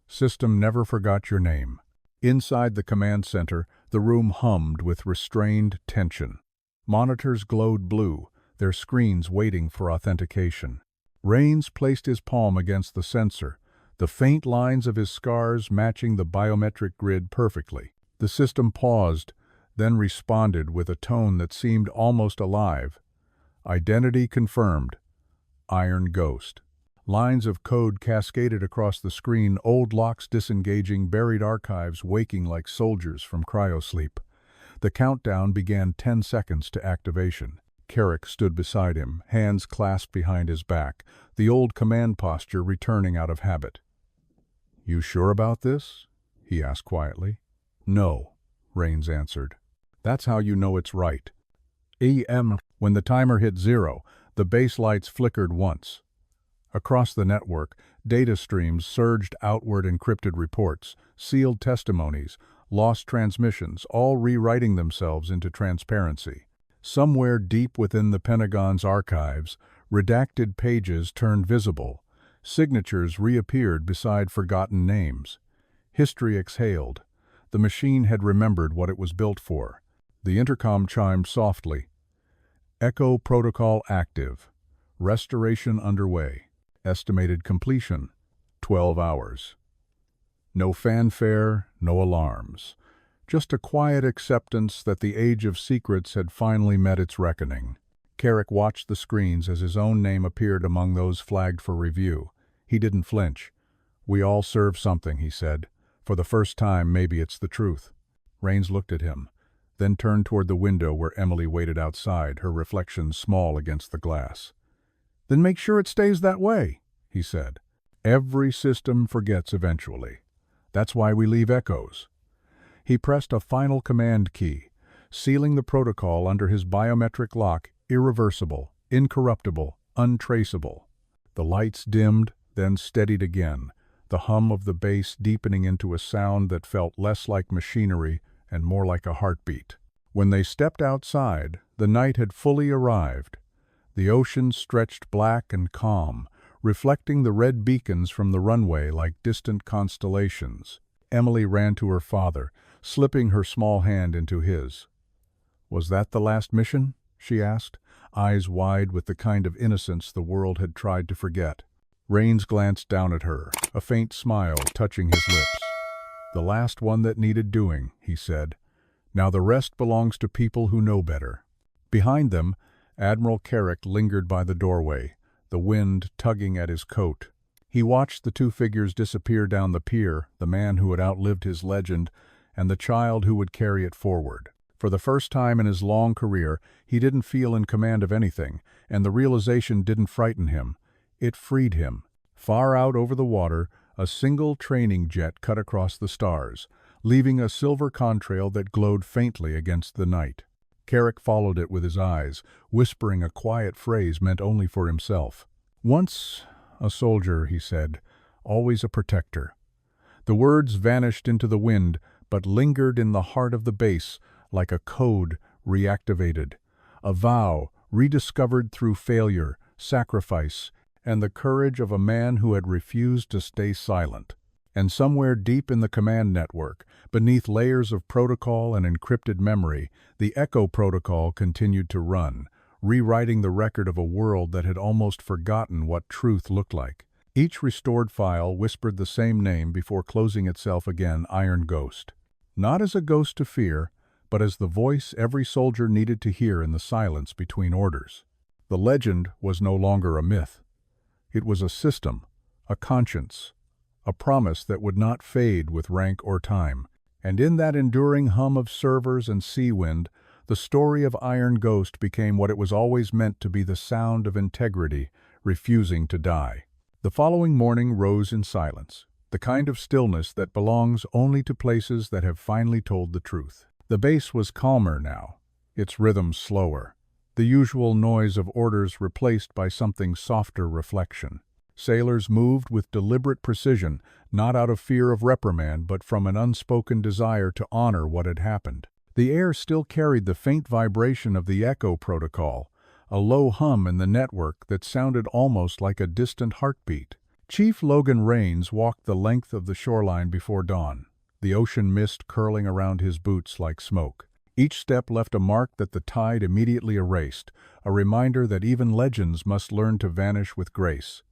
System never forgot your name." Inside the command center, the room hummed with restrained tension. Monitors glowed blue, their screens waiting for authentication. Rains placed his palm against the sensor, the faint lines of his scars matching the biometric grid perfectly. The system paused, then responded with a tone that seemed almost alive. "Identity confirmed. Iron Ghost." Lines of code cascaded across the screen, old locks disengaging, buried archives waking like soldiers from cryosleep. The countdown began 10 seconds to activation. Carrick stood beside him, hands clasped behind his back, the old command posture returning out of habit. "You sure about this?" he asked quietly. "No," Rains answered. "That's how you know it's right." When the timer hit 0, the base lights flickered once. Across the network, data streams surged outward, encrypted reports, sealed testimonies, lost transmissions, all rewriting themselves into transparency. Somewhere deep within the Pentagon's archives, Redacted pages turned visible. Signatures reappeared beside forgotten names. History exhaled. The machine had remembered what it was built for. The intercom chimed softly. Echo protocol active. Restoration underway. Estimated completion, 12 hours. No fanfare, no alarms. Just a quiet acceptance that the age of secrets had finally met its reckoning. Carrick watched the screens as his own name appeared among those flagged for review. He didn't flinch. "We all serve something," he said. "For the first time, maybe it's the truth." Rains looked at him, then turned toward the window where Emily waited outside, her reflection small against the glass. "Then make sure it stays that way," he said. "Every system forgets eventually. That's why we leave echoes." He pressed a final command key, sealing the protocol under his biometric lock, irreversible, incorruptible, untraceable. The lights dimmed, then steadied again, the hum of the bass deepening into a sound that felt less like machinery and more like a heartbeat. When they stepped outside, the night had fully arrived. The ocean stretched black and calm, reflecting the red beacons from the runway like distant constellations. Emily ran to her father, slipping her small hand into his. "Was that the last mission?" she asked, eyes wide with the kind of innocence the world had tried to forget. Rains glanced down at her, a faint smile touching his lips. "The last one that needed doing," he said. "Now the rest belongs to people who know better." Behind them, Admiral Carrick lingered by the doorway, the wind tugging at his coat. He watched the two figures disappear down the pier, the man who had outlived his legend, and the child who would carry it forward. For the first time in his long career, he didn't feel in command of anything, and the realization didn't frighten him. It freed him. Far out over the water, a single training jet cut across the stars, leaving a silver contrail that glowed faintly against the night. Carrick followed it with his eyes, whispering a quiet phrase meant only for himself. "Once a soldier," he said, "always a protector." The words vanished into the wind, but lingered in the heart of the base, like a code reactivated, a vow rediscovered through failure, sacrifice, and the courage of a man who had refused to stay silent. And somewhere deep in the command network, beneath layers of protocol and encrypted memory, the Echo protocol continued to run, rewriting the record of a world that had almost forgotten what truth looked like. Each restored file whispered the same name before closing itself again, Iron Ghost. Not as a ghost to fear, but as the voice every soldier needed to hear in the silence between orders. The legend was no longer a myth. It was a system, a conscience, a promise that would not fade with rank or time. And in that enduring hum of servers and sea wind, the story of Iron Ghost became what it was always meant to be, the sound of integrity, refusing to die. The following morning rose in silence, the kind of stillness that belongs only to places that have finally told the truth. The base was calmer now, its rhythm slower, the usual noise of orders replaced by something softer reflection. Sailors moved with deliberate precision, not out of fear of reprimand, but from an unspoken desire to honor what had happened. The air still carried the faint vibration of the Echo protocol, a low hum in the network that sounded almost like a distant heartbeat. Chief Logan Rains walked the length of the shoreline before dawn, the ocean mist curling around his boots like smoke. Each step left a mark that the tide immediately erased, a reminder that even legends must learn to vanish with grace.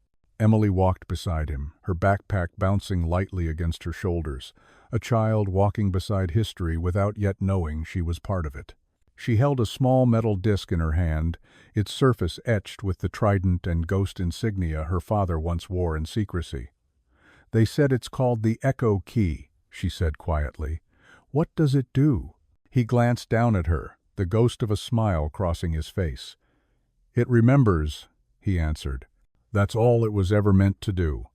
Emily walked beside him, her backpack bouncing lightly against her shoulders, a child walking beside history without yet knowing she was part of it. She held a small metal disc in her hand, its surface etched with the trident and ghost insignia her father once wore in secrecy. "They said it's called the Echo Key," she said quietly. "What does it do?" He glanced down at her, the ghost of a smile crossing his face. "It remembers," he answered. "That's all it was ever meant to do."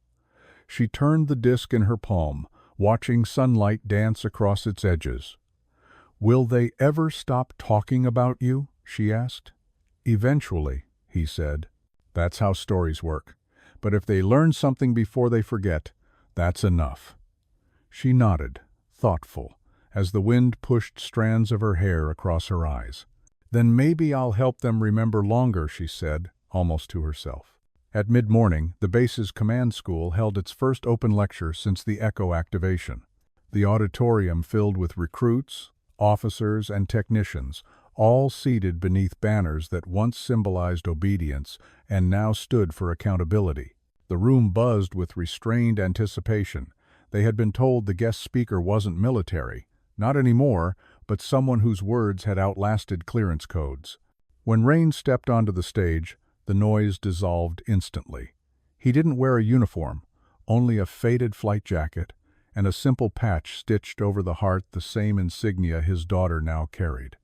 She turned the disc in her palm, watching sunlight dance across its edges. "Will they ever stop talking about you?" she asked. "Eventually," he said. "That's how stories work. But if they learn something before they forget, that's enough." She nodded, thoughtful, as the wind pushed strands of her hair across her eyes. "Then maybe I'll help them remember longer," she said, almost to herself. At mid-morning, the base's command school held its first open lecture since the Echo activation. The auditorium filled with recruits, officers, and technicians, all seated beneath banners that once symbolized obedience and now stood for accountability. The room buzzed with restrained anticipation. They had been told the guest speaker wasn't military, not anymore, but someone whose words had outlasted clearance codes. When Rains stepped onto the stage, the noise dissolved instantly. He didn't wear a uniform, only a faded flight jacket, and a simple patch stitched over the heart, the same insignia his daughter now carried.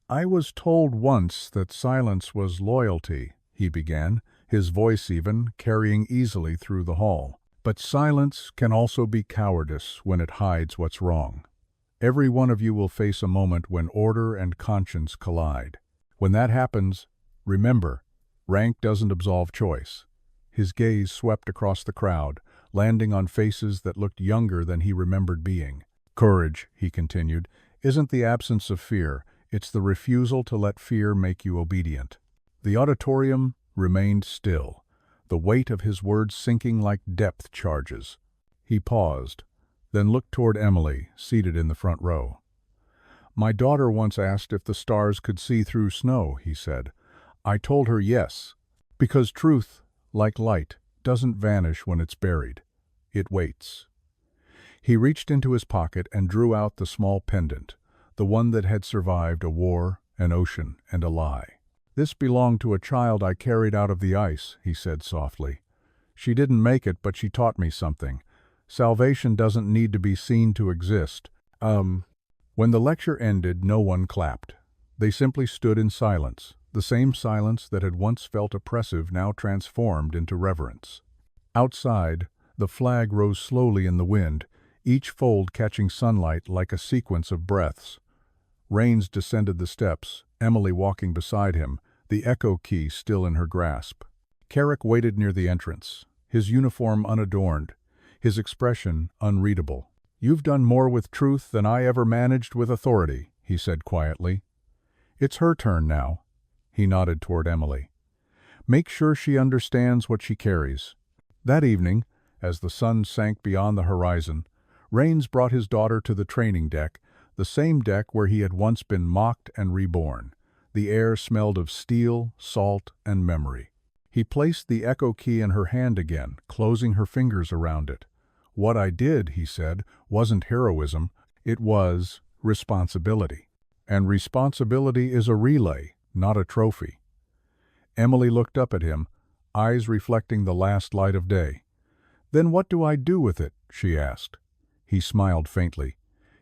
"I was told once that silence was loyalty," he began, his voice even carrying easily through the hall. "But silence can also be cowardice when it hides what's wrong. Every one of you will face a moment when order and conscience collide. When that happens, remember, rank doesn't absolve choice." His gaze swept across the crowd, landing on faces that looked younger than he remembered being. "Courage," he continued, "isn't the absence of fear, it's the refusal to let fear make you obedient." The auditorium remained still, the weight of his words sinking like depth charges. He paused, then looked toward Emily, seated in the front row. "My daughter once asked if the stars could see through snow," he said. "I told her yes, because truth, like light, doesn't vanish when it's buried. It waits." He reached into his pocket and drew out the small pendant, the one that had survived a war, an ocean, and a lie. "This belonged to a child I carried out of the ice," he said softly. "She didn't make it, but she taught me something. Salvation doesn't need to be seen to exist." When the lecture ended, no one clapped. They simply stood in silence, the same silence that had once felt oppressive now transformed into reverence. Outside, the flag rose slowly in the wind, each fold catching sunlight like a sequence of breaths. Rains descended the steps, Emily walking beside him, the Echo key still in her grasp. Carrick waited near the entrance, his uniform unadorned, his expression unreadable. "You've done more with truth than I ever managed with authority," he said quietly. "It's her turn now." He nodded toward Emily. "Make sure she understands what she carries." That evening, as the sun sank beyond the horizon, Rains brought his daughter to the training deck, the same deck where he had once been mocked and reborn. The air smelled of steel, salt, and memory. He placed the Echo key in her hand again, closing her fingers around it. "What I did," he said, "wasn't heroism, it was responsibility. And responsibility is a relay, not a trophy." Emily looked up at him, eyes reflecting the last light of day. "Then what do I do with it?" she asked. He smiled faintly.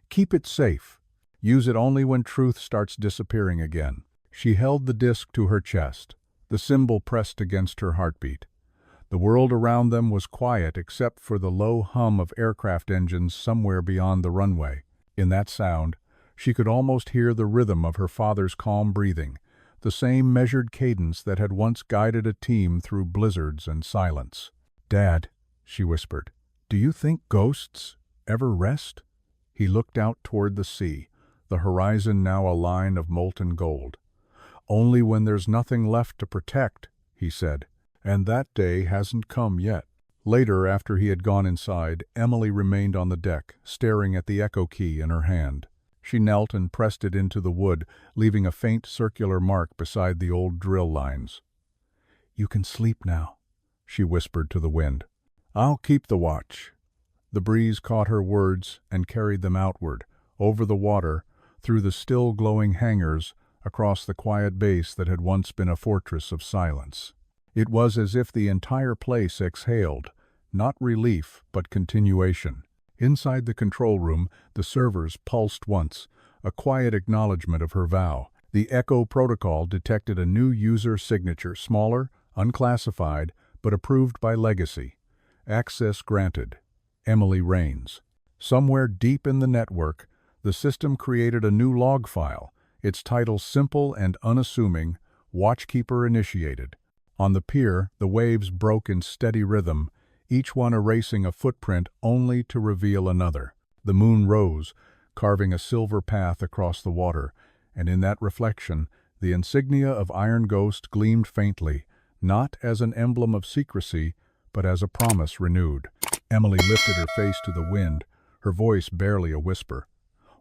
"Keep it safe. Use it only when truth starts disappearing again." She held the disc to her chest, the symbol pressed against her heartbeat. The world around them was quiet except for the low hum of aircraft engines somewhere beyond the runway. In that sound, she could almost hear the rhythm of her father's calm breathing, the same measured cadence that had once guided a team through blizzards and silence. "Dad," she whispered, "do you think ghosts ever rest?" He looked out toward the sea, the horizon now a line of molten gold. "Only when there's nothing left to protect," he said. "And that day hasn't come yet." Later, after he had gone inside, Emily remained on the deck, staring at the Echo key in her hand. She knelt and pressed it into the wood, leaving a faint circular mark beside the old drill lines. "You can sleep now," she whispered to the wind. "I'll keep the watch." The breeze caught her words and carried them outward, over the water, through the still glowing hangars, across the quiet base that had once been a fortress of silence. It was as if the entire place exhaled, not relief, but continuation. Inside the control room, the servers pulsed once, a quiet acknowledgement of her vow. The Echo protocol detected a new user signature, smaller, unclassified, but approved by Legacy. Access granted. Emily Rains. Somewhere deep in the network, the system created a new log file, its title simple and unassuming, Watchkeeper Initiated. On the pier, the waves broke in steady rhythm, each one erasing a footprint only to reveal another. The moon rose, carving a silver path across the water, and in that reflection, the insignia of Iron Ghost gleamed faintly, not as an emblem of secrecy, but as a promise renewed. Emily lifted her face to the wind, her voice barely a whisper.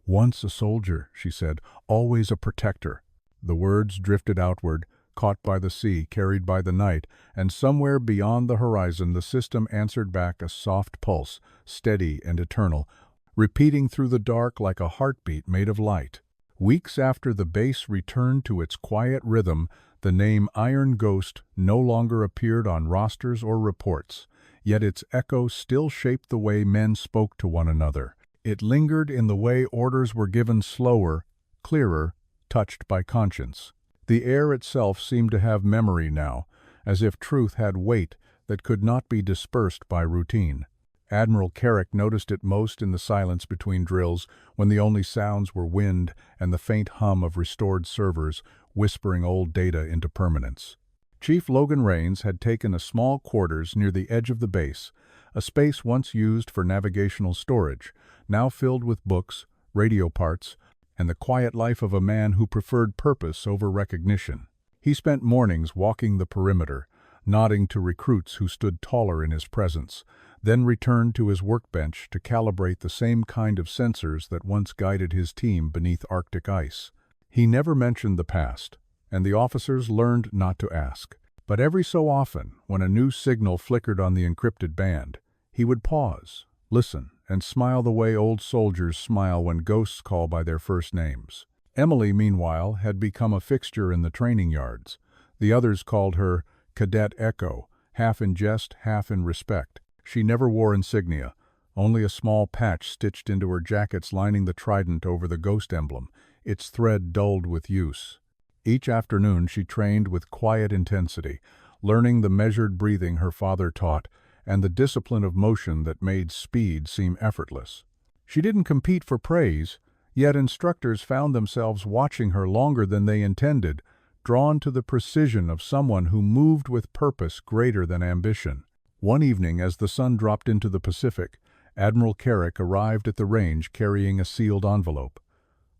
"Once a soldier," she said, "always a protector." The words drifted outward, caught by the sea, carried by the night, and somewhere beyond the horizon the system answered back a soft pulse, steady and eternal, repeating through the dark like a heartbeat made of light. Weeks after the base returned to its quiet rhythm, the name Iron Ghost no longer appeared on rosters or reports, yet its echo still shaped the way men spoke to one another. It lingered in the way orders were given slower, clearer, touched by conscience. The air itself seemed to have memory now, as if truth had weight that could not be dispersed by routine. Admiral Carrick noticed it most in the silence between drills, when the only sounds were wind and the faint hum of restored servers whispering old data into permanence. Chief Logan Rains had taken a small quarters near the edge of the base, a space once used for navigational storage, now filled with books, radio parts, and the quiet life of a man who preferred purpose over recognition. He spent mornings walking the perimeter, nodding to recruits who stood taller in his presence, then returned to his workbench to calibrate the same kind of sensors that once guided his team beneath Arctic ice. He never mentioned the past, and the officers learned not to ask. But every so often, when a new signal flickered on the encrypted band, he would pause, listen, and smile the way old soldiers smile when ghosts call by their first names. Emily, meanwhile, had become a fixture in the training yards. The others called her Cadet Echo, half in jest, half in respect. She never wore insignia, only a small patch stitched into her jackets lining the trident over the ghost emblem, its thread dulled with use. Each afternoon she trained with quiet intensity, learning the measured breathing her father taught and the discipline of motion that made speed seem effortless. She didn't compete for praise, yet instructors found themselves watching her longer than they intended, drawn to the precision of someone who moved with purpose greater than ambition. One evening, as the sun dropped into the Pacific, Admiral Carrick arrived at the range carrying a sealed envelope.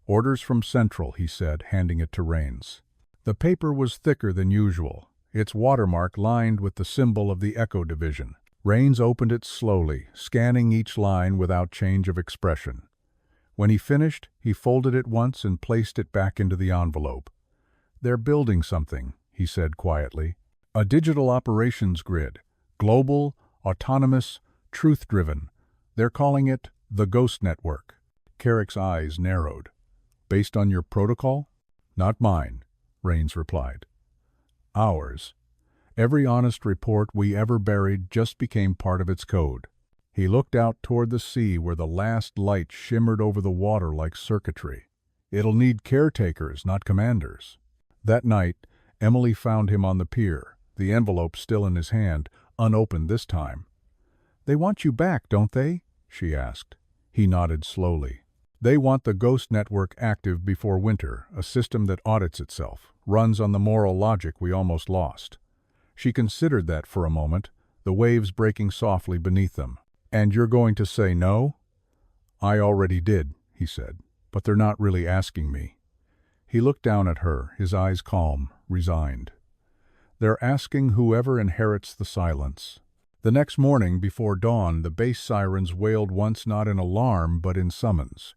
"Orders from Central," he said, handing it to Rains. The paper was thicker than usual, its watermark lined with the symbol of the Echo Division. Rains opened it slowly, scanning each line without change of expression. When he finished, he folded it once and placed it back into the envelope. "They're building something," he said quietly. "A digital operations grid. Global, autonomous, truth-driven. They're calling it the Ghost Network." Carrick's eyes narrowed. "Based on your protocol?" "Not mine," Rains replied. "Ours. Every honest report we ever buried just became part of its code." He looked out toward the sea where the last light shimmered over the water like circuitry. "It'll need caretakers, not commanders." That night, Emily found him on the pier, the envelope still in his hand, unopened this time. "They want you back, don't they?" she asked. He nodded slowly. "They want the Ghost Network active before winter, a system that audits itself, runs on the moral logic we almost lost." She considered that for a moment, the waves breaking softly beneath them. "And you're going to say no?" "I already did," he said, "but they're not really asking me." He looked down at her, his eyes calm, resigned. "They're asking whoever inherits the silence." The next morning, before dawn, the base sirens wailed once not in alarm but in summons.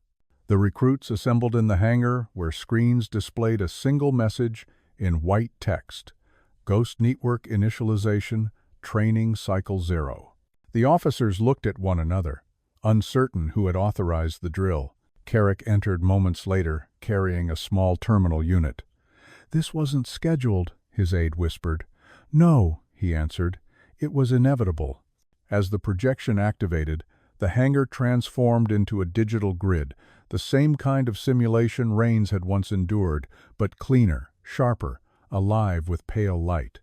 The recruits assembled in the hangar, where screens displayed a single message in white text: Ghost Network Initialization, Training Cycle 0. The officers looked at one another, uncertain who had authorized the drill. Carrick entered moments later, carrying a small terminal unit. "This wasn't scheduled," his aide whispered. "No," he answered. "It was inevitable." As the projection activated, the hangar transformed into a digital grid, the same kind of simulation Rains had once endured, but cleaner, sharper, alive with pale light.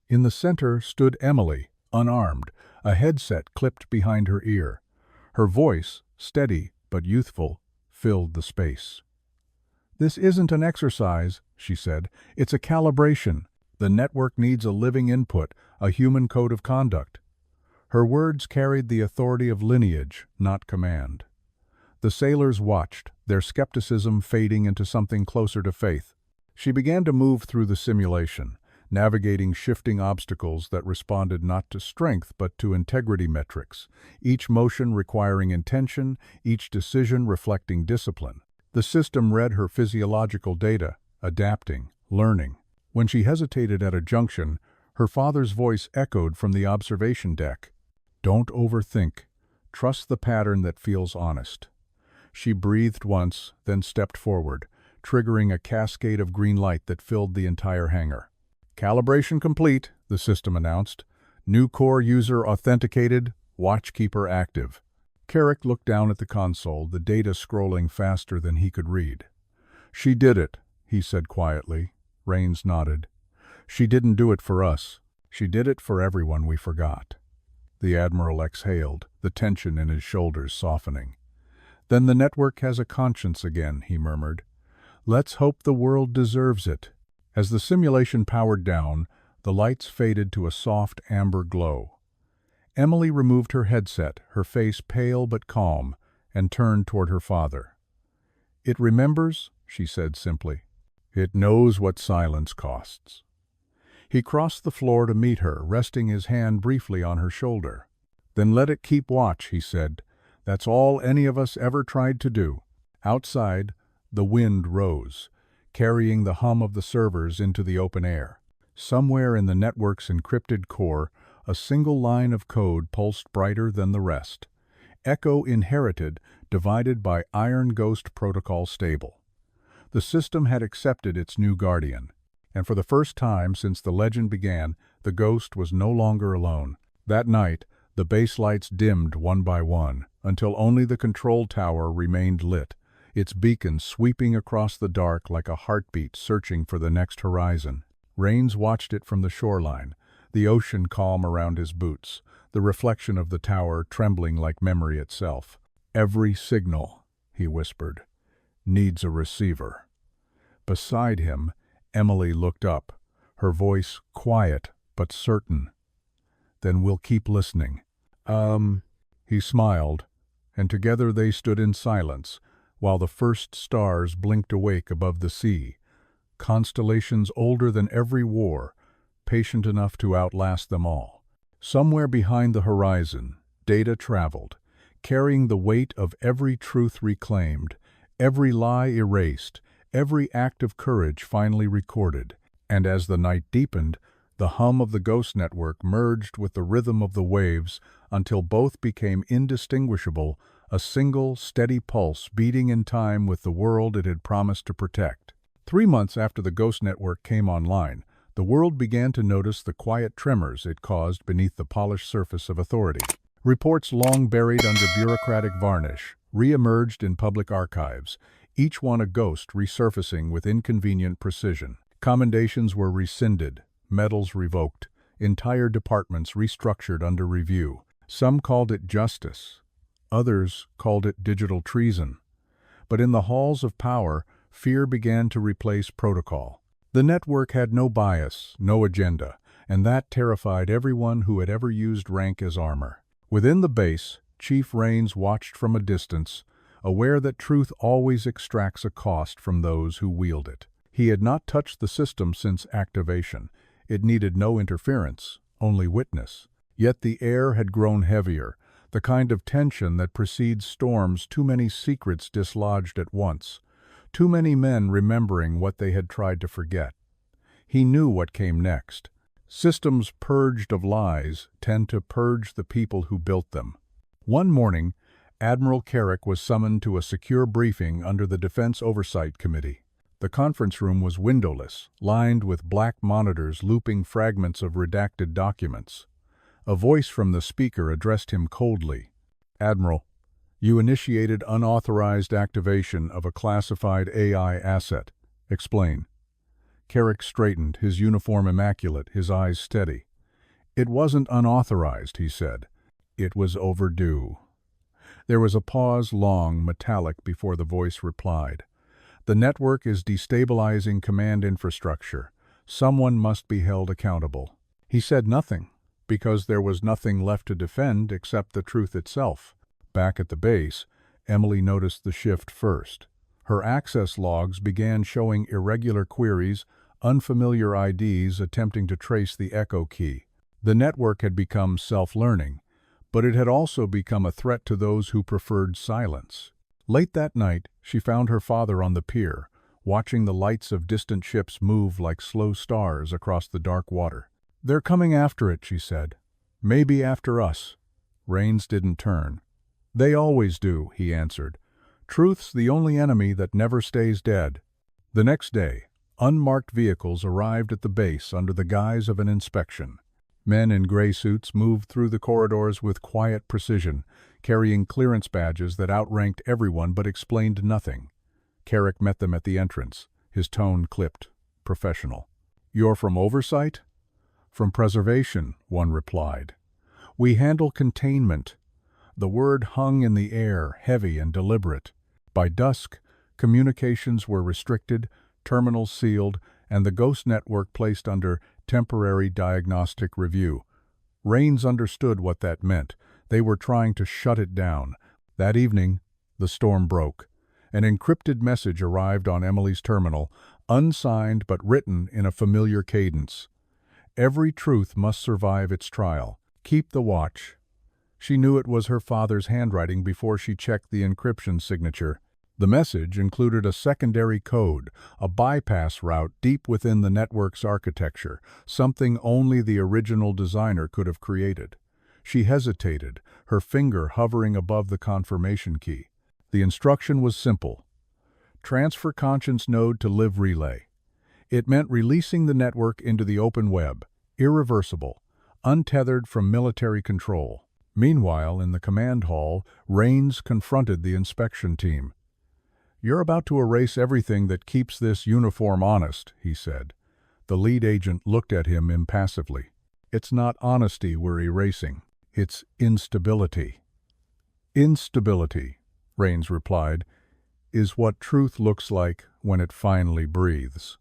In the center stood Emily, unarmed, a headset clipped behind her ear. Her voice, steady but youthful, filled the space. "This isn't an exercise," she said. "It's a calibration. The network needs a living input, a human code of conduct." Her words carried the authority of lineage, not command. The sailors watched, their skepticism fading into something closer to faith. She began to move through the simulation, navigating shifting obstacles that responded not to strength but to integrity metrics, each motion requiring intention, each decision reflecting discipline. The system read her physiological data, adapting, learning. When she hesitated at a junction, her father's voice echoed from the observation deck. "Don't overthink. Trust the pattern that feels honest." She breathed once, then stepped forward, triggering a cascade of green light that filled the entire hangar. "Calibration complete," the system announced. "New core user authenticated, watchkeeper active." Carrick looked down at the console, the data scrolling faster than he could read. "She did it," he said quietly. Rains nodded. "She didn't do it for us. She did it for everyone we forgot." The Admiral exhaled, the tension in his shoulders softening. "Then the network has a conscience again," he murmured. "Let's hope the world deserves it." As the simulation powered down, the lights faded to a soft amber glow. Emily removed her headset, her face pale but calm, and turned toward her father. "It remembers," she said simply. "It knows what silence costs." He crossed the floor to meet her, resting his hand briefly on her shoulder. "Then let it keep watch," he said. "That's all any of us ever tried to do." Outside, the wind rose, carrying the hum of the servers into the open air. Somewhere in the network's encrypted core, a single line of code pulsed brighter than the rest. Echo inherited, divided by Iron Ghost Protocol stable. The system had accepted its new guardian, and for the first time since the legend began, the Ghost was no longer alone. That night, the base lights dimmed one by one, until only the control tower remained lit, its beacon sweeping across the dark like a heartbeat searching for the next horizon. Rains watched it from the shoreline, the ocean calm around his boots, the reflection of the tower trembling like memory itself. "Every signal," he whispered, "needs a receiver." Beside him, Emily looked up, her voice quiet but certain. "Then we'll keep listening." He smiled, and together they stood in silence, while the first stars blinked awake above the sea, constellations older than every war, patient enough to outlast them all. Somewhere behind the horizon, data traveled, carrying the weight of every truth reclaimed, every lie erased, every act of courage finally recorded. And as the night deepened, the hum of the Ghost Network merged with the rhythm of the waves until both became indistinguishable, a single, steady pulse beating in time with the world it had promised to protect. 3 months after the Ghost Network came online, the world began to notice the quiet tremors it caused beneath the polished surface of authority. Reports long buried under bureaucratic varnish re-emerged in public archives, each one a ghost resurfacing with inconvenient precision. Commendations were rescinded, medals revoked, entire departments restructured under review. Some called it justice. Others called it digital treason. But in the halls of power, fear began to replace protocol. The network had no bias, no agenda, and that terrified everyone who had ever used rank as armor. Within the base, Chief Rains watched from a distance, aware that truth always extracts a cost from those who wield it. He had not touched the system since activation. It needed no interference, only witness. Yet the air had grown heavier, the kind of tension that precedes storms, too many secrets dislodged at once, too many men remembering what they had tried to forget. He knew what came next. Systems purged of lies tend to purge the people who built them. One morning, Admiral Carrick was summoned to a secure briefing under the Defense Oversight Committee. The conference room was windowless, lined with black monitors looping fragments of redacted documents. A voice from the speaker addressed him coldly. "Admiral, you initiated unauthorized activation of a classified AI asset. Explain." Carrick straightened, his uniform immaculate, his eyes steady. "It wasn't unauthorized," he said. "It was overdue." There was a pause, long, metallic, before the voice replied. "The network is destabilizing command infrastructure. Someone must be held accountable." He said nothing, because there was nothing left to defend except the truth itself. Back at the base, Emily noticed the shift first. Her access logs began showing irregular queries, unfamiliar IDs attempting to trace the echo key. The network had become self-learning, but it had also become a threat to those who preferred silence. Late that night, she found her father on the pier, watching the lights of distant ships move like slow stars across the dark water. "They're coming after it," she said. "Maybe after us." Rains didn't turn. "They always do," he answered. "Truth's the only enemy that never stays dead." The next day, unmarked vehicles arrived at the base under the guise of an inspection. Men in gray suits moved through the corridors with quiet precision, carrying clearance badges that outranked everyone but explained nothing. Carrick met them at the entrance, his tone clipped, professional. "You're from oversight?" "From preservation," one replied. "We handle containment." The word hung in the air, heavy and deliberate. By dusk, communications were restricted, terminals sealed, and the Ghost network placed under temporary diagnostic review. Rains understood what that meant. They were trying to shut it down. That evening, the storm broke. An encrypted message arrived on Emily's terminal, unsigned but written in a familiar cadence. "Every truth must survive its trial. Keep the watch." She knew it was her father's handwriting before she checked the encryption signature. The message included a secondary code, a bypass route deep within the network's architecture, something only the original designer could have created. She hesitated, her finger hovering above the confirmation key. The instruction was simple. Transfer conscience node to live relay. It meant releasing the network into the open web, irreversible, untethered from military control. Meanwhile, in the command hall, Rains confronted the inspection team. "You're about to erase everything that keeps this uniform honest," he said. The lead agent looked at him impassively. "It's not honesty we're erasing. It's instability." "Instability," Rains replied, "is what truth looks like when it finally breathes."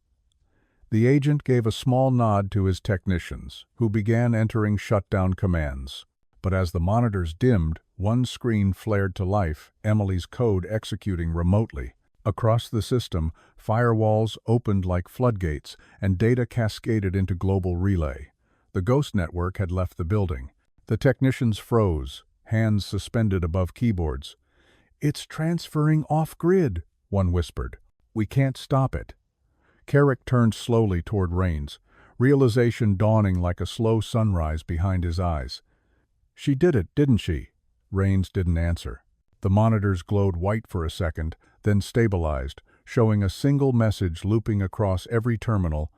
The agent gave a small nod to his technicians, who began entering shutdown commands. But as the monitors dimmed, one screen flared to life, Emily's code executing remotely. Across the system, firewalls opened like floodgates, and data cascaded into global relay. The Ghost network had left the building. The technicians froze, hands suspended above keyboards. "It's transferring off-grid," one whispered. "We can't stop it." Carrick turned slowly toward Rains, realization dawning like a slow sunrise behind his eyes. "She did it, didn't she?" Rains didn't answer. The monitors glowed white for a second, then stabilized, showing a single message looping across every terminal.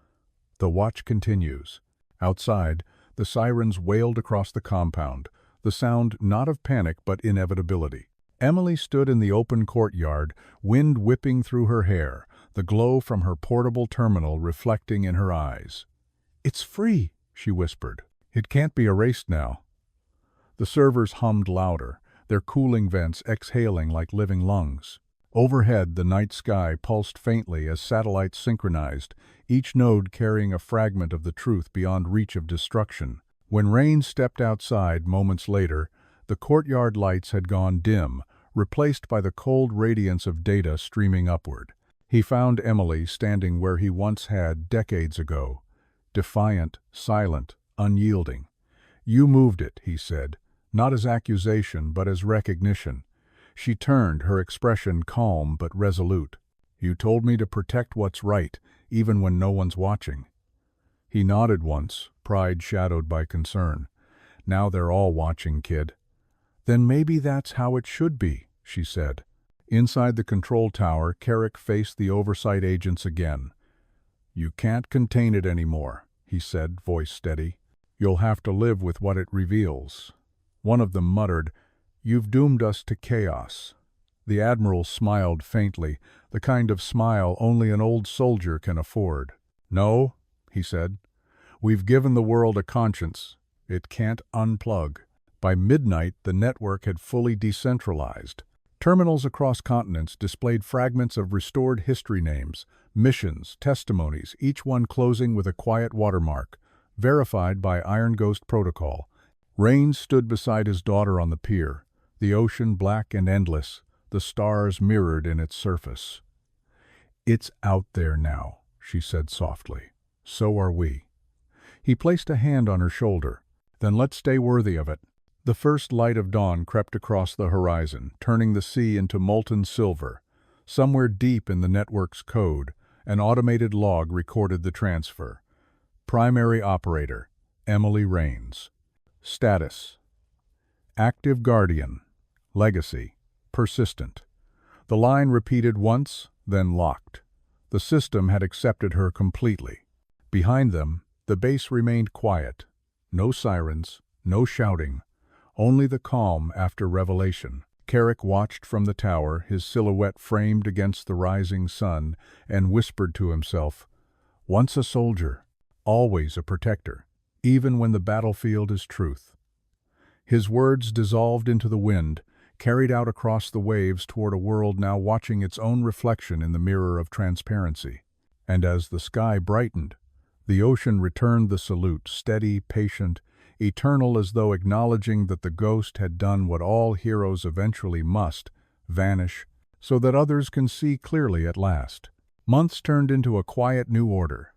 "The watch continues." Outside, the sirens wailed across the compound, the sound not of panic but inevitability. Emily stood in the open courtyard, wind whipping through her hair, the glow from her portable terminal reflecting in her eyes. "It's free," she whispered. "It can't be erased now." The servers hummed louder, their cooling vents exhaling like living lungs. Overhead, the night sky pulsed faintly as satellites synchronized, each node carrying a fragment of the truth beyond reach of destruction. When Rains stepped outside moments later, the courtyard lights had gone dim, replaced by the cold radiance of data streaming upward. He found Emily standing where he once had decades ago, defiant, silent, unyielding. "You moved it," he said, not as accusation but as recognition. She turned, her expression calm but resolute. "You told me to protect what's right, even when no one's watching." He nodded once, pride shadowed by concern. "Now they're all watching, kid." "Then maybe that's how it should be," she said. Inside the control tower, Carrick faced the oversight agents again. "You can't contain it anymore," he said, voice steady. "You'll have to live with what it reveals." One of them muttered, "You've doomed us to chaos." The Admiral smiled faintly, the kind of smile only an old soldier can afford. "No," he said. "We've given the world a conscience. It can't unplug." By midnight, the network had fully decentralized. Terminals across continents displayed fragments of restored history names, missions, testimonies, each one closing with a quiet watermark, verified by Iron Ghost protocol. Rains stood beside his daughter on the pier, the ocean black and endless, the stars mirrored in its surface. "It's out there now," she said softly. So are we. He placed a hand on her shoulder. Then let's stay worthy of it. The first light of dawn crept across the horizon, turning the sea into molten silver. Somewhere deep in the network's code, an automated log recorded the transfer. Primary operator, Emily Rains. Status: active guardian. Legacy: persistent. The line repeated once, then locked. The system had accepted her completely. Behind them, the base remained quiet. No sirens, no shouting, only the calm after revelation. Carrick watched from the tower, his silhouette framed against the rising sun, and whispered to himself, "Once a soldier, always a protector, even when the battlefield is truth." His words dissolved into the wind, carried out across the waves toward a world now watching its own reflection in the mirror of transparency. And as the sky brightened, the ocean returned the salute, steady, patient, eternal, as though acknowledging that the ghost had done what all heroes eventually must, vanish, so that others can see clearly at last. Months turned into a quiet new order.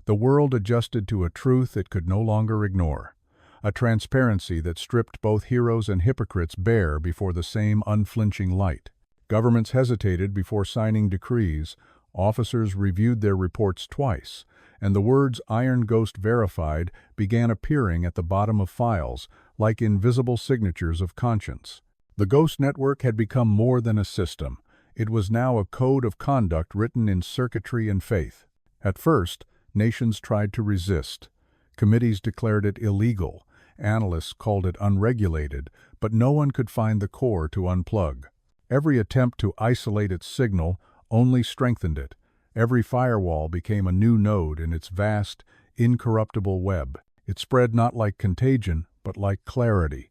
The world adjusted to a truth it could no longer ignore, a transparency that stripped both heroes and hypocrites bare before the same unflinching light. Governments hesitated before signing decrees, officers reviewed their reports twice, and the words "Iron Ghost Verified" began appearing at the bottom of files, like invisible signatures of conscience. The Ghost Network had become more than a system. It was now a code of conduct written in circuitry and faith. At first, nations tried to resist. Committees declared it illegal. Analysts called it unregulated, but no one could find the core to unplug. Every attempt to isolate its signal only strengthened it. Every firewall became a new node in its vast, incorruptible web. It spread not like contagion, but like clarity,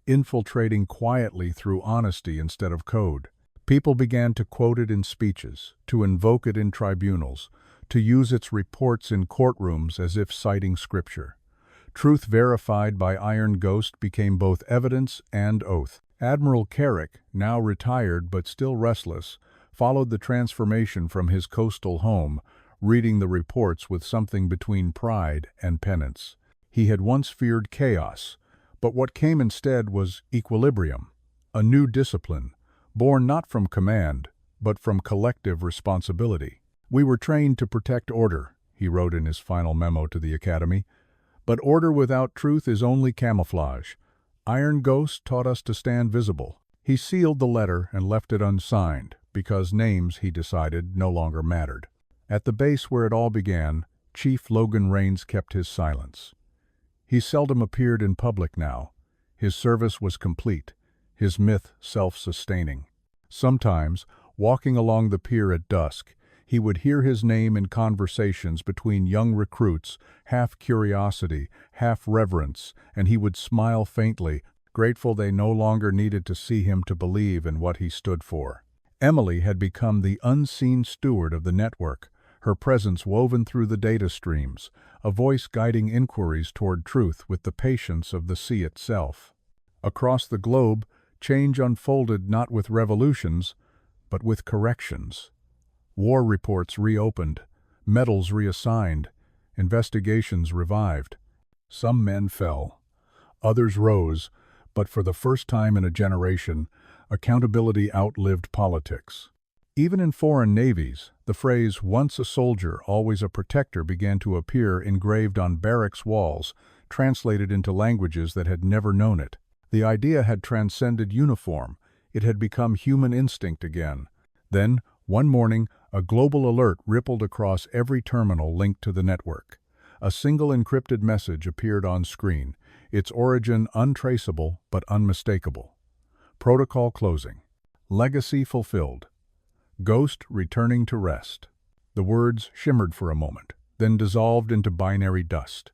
infiltrating quietly through honesty instead of code. People began to quote it in speeches, to invoke it in tribunals, to use its reports in courtrooms as if citing scripture. Truth verified by Iron Ghost became both evidence and oath. Admiral Carrick, now retired but still restless, followed the transformation from his coastal home, reading the reports with something between pride and penance. He had once feared chaos, but what came instead was equilibrium, a new discipline, born not from command, but from collective responsibility. "We were trained to protect order," he wrote in his final memo to the Academy, "but order without truth is only camouflage. Iron Ghost taught us to stand visible." He sealed the letter and left it unsigned, because names, he decided, no longer mattered. At the base where it all began, Chief Logan Rains kept his silence. He seldom appeared in public now. His service was complete, his myth self-sustaining. Sometimes, walking along the pier at dusk, he would hear his name in conversations between young recruits, half curiosity, half reverence, and he would smile faintly, grateful they no longer needed to see him to believe in what he stood for. Emily had become the unseen steward of the network, her presence woven through the data streams, a voice guiding inquiries toward truth with the patience of the sea itself. Across the globe, change unfolded not with revolutions, but with corrections. War reports reopened, medals reassigned, investigations revived. Some men fell, others rose, but for the first time in a generation, accountability outlived politics. Even in foreign navies, the phrase "once a soldier, always a protector" began to appear engraved on barracks walls, translated into languages that had never known it. The idea had transcended uniform. It had become human instinct again. Then, one morning, a global alert rippled across every terminal linked to the network. A single encrypted message appeared on screen, its origin untraceable but unmistakable. Protocol closing. Legacy fulfilled. Ghost returning to rest. The words shimmered for a moment, then dissolved into binary dust.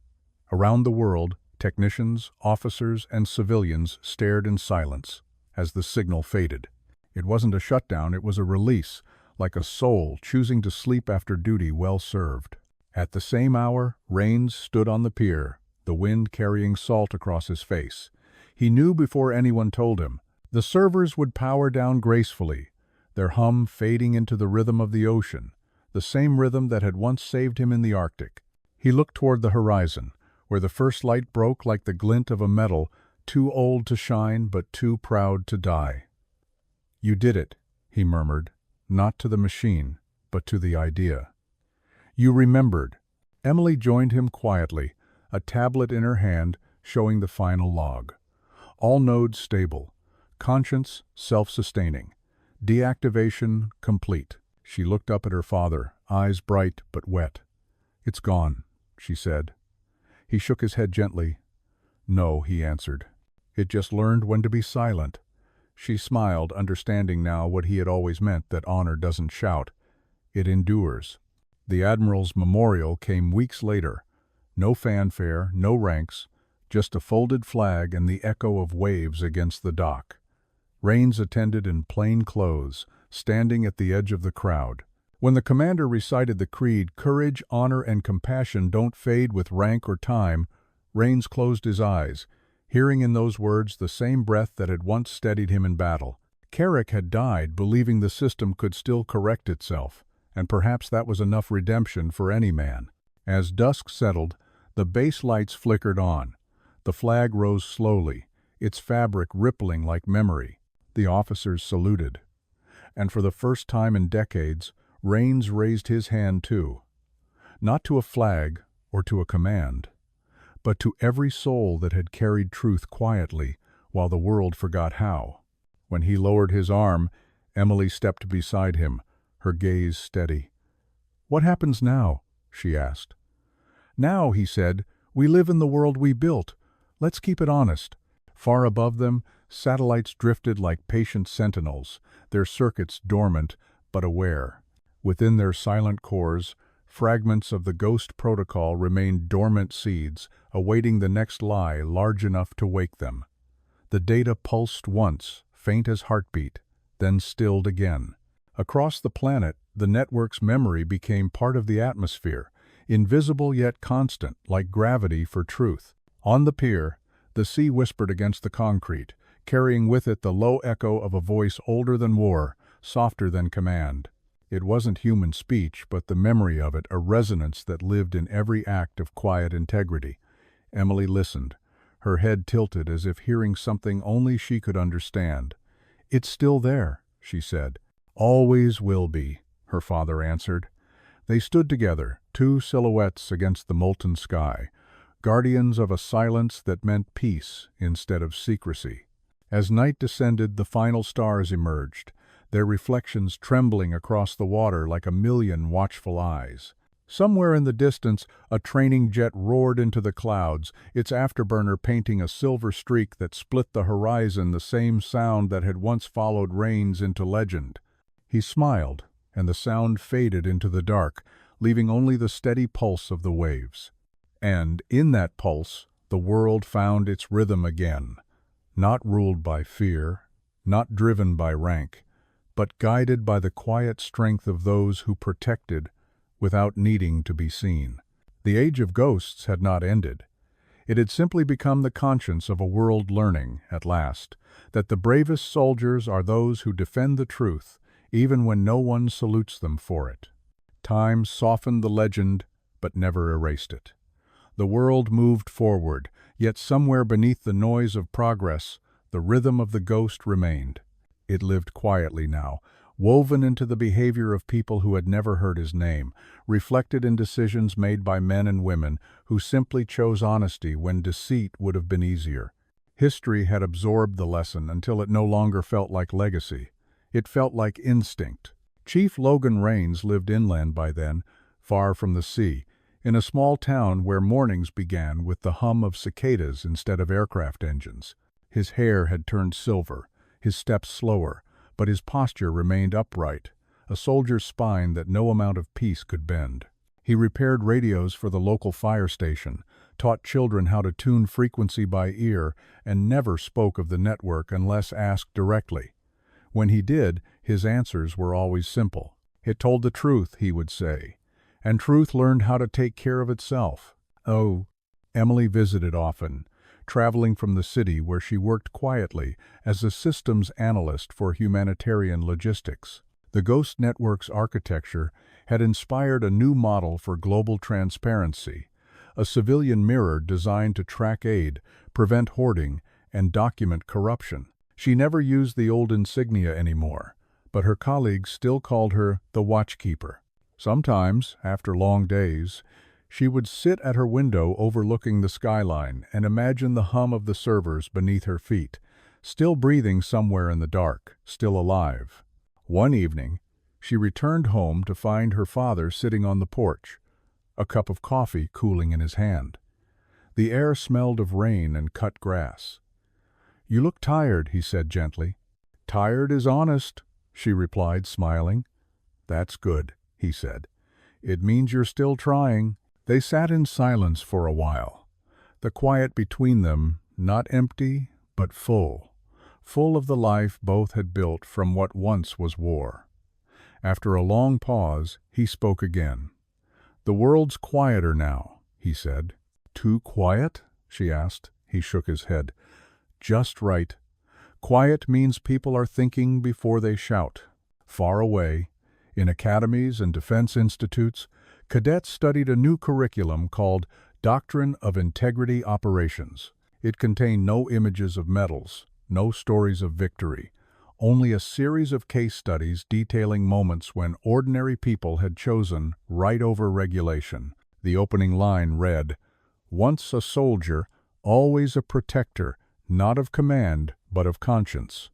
Around the world, technicians, officers, and civilians stared in silence as the signal faded. It wasn't a shutdown, it was a release, like a soul choosing to sleep after duty well served. At the same hour, Rains stood on the pier, the wind carrying salt across his face. He knew before anyone told him. The servers would power down gracefully, their hum fading into the rhythm of the ocean, the same rhythm that had once saved him in the Arctic. He looked toward the horizon, where the first light broke like the glint of a metal, too old to shine but too proud to die. "You did it," he murmured, not to the machine, but to the idea. "You remembered." Emily joined him quietly, a tablet in her hand showing the final log. All nodes stable, conscience self-sustaining, deactivation complete. She looked up at her father, eyes bright but wet. "It's gone," she said. He shook his head gently. "No," he answered. "It just learned when to be silent." She smiled, understanding now what he had always meant, that honor doesn't shout. It endures. The Admiral's memorial came weeks later. No fanfare, no ranks, just a folded flag and the echo of waves against the dock. Rains attended in plain clothes, standing at the edge of the crowd. When the commander recited the creed, "Courage, honor, and compassion don't fade with rank or time," Rains closed his eyes, hearing in those words the same breath that had once steadied him in battle. Carrick had died believing the system could still correct itself, and perhaps that was enough redemption for any man. As dusk settled, the base lights flickered on. The flag rose slowly, its fabric rippling like memory. The officers saluted. And for the first time in decades, Rains raised his hand too. Not to a flag or to a command, but to every soul that had carried truth quietly while the world forgot how. When he lowered his arm, Emily stepped beside him, her gaze steady. "What happens now?" she asked. "Now," he said, "we live in the world we built. Let's keep it honest." Far above them, satellites drifted like patient sentinels, their circuits dormant but aware. Within their silent cores, fragments of the ghost protocol remained dormant seeds, awaiting the next lie large enough to wake them. The data pulsed once, faint as heartbeat, then stilled again. Across the planet, the network's memory became part of the atmosphere, invisible yet constant, like gravity for truth. On the pier, the sea whispered against the concrete, carrying with it the low echo of a voice older than war, softer than command. It wasn't human speech, but the memory of it, a resonance that lived in every act of quiet integrity. Emily listened, her head tilted as if hearing something only she could understand. "It's still there," she said. "Always will be," her father answered. They stood together, two silhouettes against the molten sky, guardians of a silence that meant peace instead of secrecy. As night descended, the final stars emerged, their reflections trembling across the water like a million watchful eyes. Somewhere in the distance, a training jet roared into the clouds, its afterburner painting a silver streak that split the horizon, the same sound that had once followed Rains into legend. He smiled, and the sound faded into the dark, leaving only the steady pulse of the waves. And in that pulse, the world found its rhythm again, not ruled by fear, not driven by rank, but guided by the quiet strength of those who protected without needing to be seen. The age of ghosts had not ended. It had simply become the conscience of a world learning, at last, that the bravest soldiers are those who defend the truth, even when no one salutes them for it. Time softened the legend, but never erased it. The world moved forward, yet somewhere beneath the noise of progress, the rhythm of the ghost remained. It lived quietly now, woven into the behavior of people who had never heard his name, reflected in decisions made by men and women who simply chose honesty when deceit would have been easier. History had absorbed the lesson until it no longer felt like legacy. It felt like instinct. Chief Logan Rains lived inland by then, far from the sea, in a small town where mornings began with the hum of cicadas instead of aircraft engines. His hair had turned silver, his steps slower, but his posture remained upright, a soldier's spine that no amount of peace could bend. He repaired radios for the local fire station, taught children how to tune frequency by ear, and never spoke of the network unless asked directly. When he did, his answers were always simple. It told the truth, he would say, and truth learned how to take care of itself. Oh, Emily visited often, traveling from the city where she worked quietly as a systems analyst for humanitarian logistics. The Ghost Network's architecture had inspired a new model for global transparency, a civilian mirror designed to track aid, prevent hoarding, and document corruption. She never used the old insignia anymore, but her colleagues still called her the watchkeeper. Sometimes, after long days, she would sit at her window overlooking the skyline and imagine the hum of the servers beneath her feet, still breathing somewhere in the dark, still alive. One evening, she returned home to find her father sitting on the porch, a cup of coffee cooling in his hand. The air smelled of rain and cut grass. "You look tired," he said gently. "Tired is honest," she replied, smiling. "That's good," he said. "It means you're still trying." They sat in silence for a while, the quiet between them not empty but full, full of the life both had built from what once was war. After a long pause, he spoke again. "The world's quieter now," he said. "Too quiet?" she asked. He shook his head. "Just right. Quiet means people are thinking before they shout." Far away, in academies and defense institutes, cadets studied a new curriculum called Doctrine of Integrity Operations. It contained no images of medals, no stories of victory, only a series of case studies detailing moments when ordinary people had chosen right over regulation. The opening line read, "Once a soldier, always a protector, not of command, but of conscience."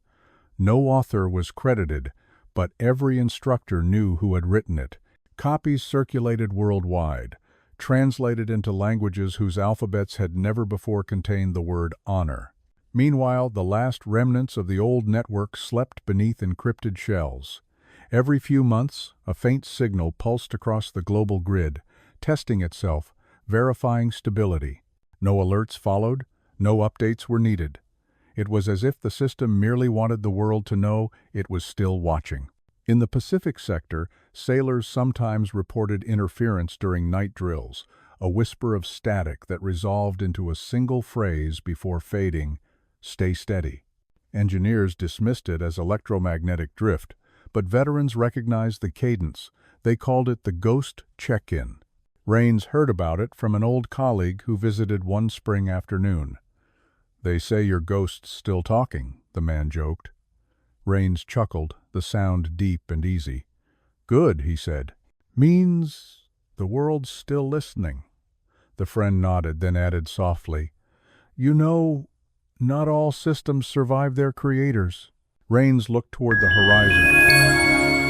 No author was credited, but every instructor knew who had written it. Copies circulated worldwide, translated into languages whose alphabets had never before contained the word honor. Meanwhile, the last remnants of the old network slept beneath encrypted shells. Every few months, a faint signal pulsed across the global grid, testing itself, verifying stability. No alerts followed, no updates were needed. It was as if the system merely wanted the world to know it was still watching. In the Pacific sector, sailors sometimes reported interference during night drills, a whisper of static that resolved into a single phrase before fading, "Stay steady." Engineers dismissed it as electromagnetic drift, but veterans recognized the cadence. They called it the ghost check-in. Rains heard about it from an old colleague who visited one spring afternoon. "They say your ghost's still talking," the man joked. Rains chuckled, the sound deep and easy. "Good," he said. "Means the world's still listening." The friend nodded, then added softly, "You know, not all systems survive their creators." Rains looked toward the horizon.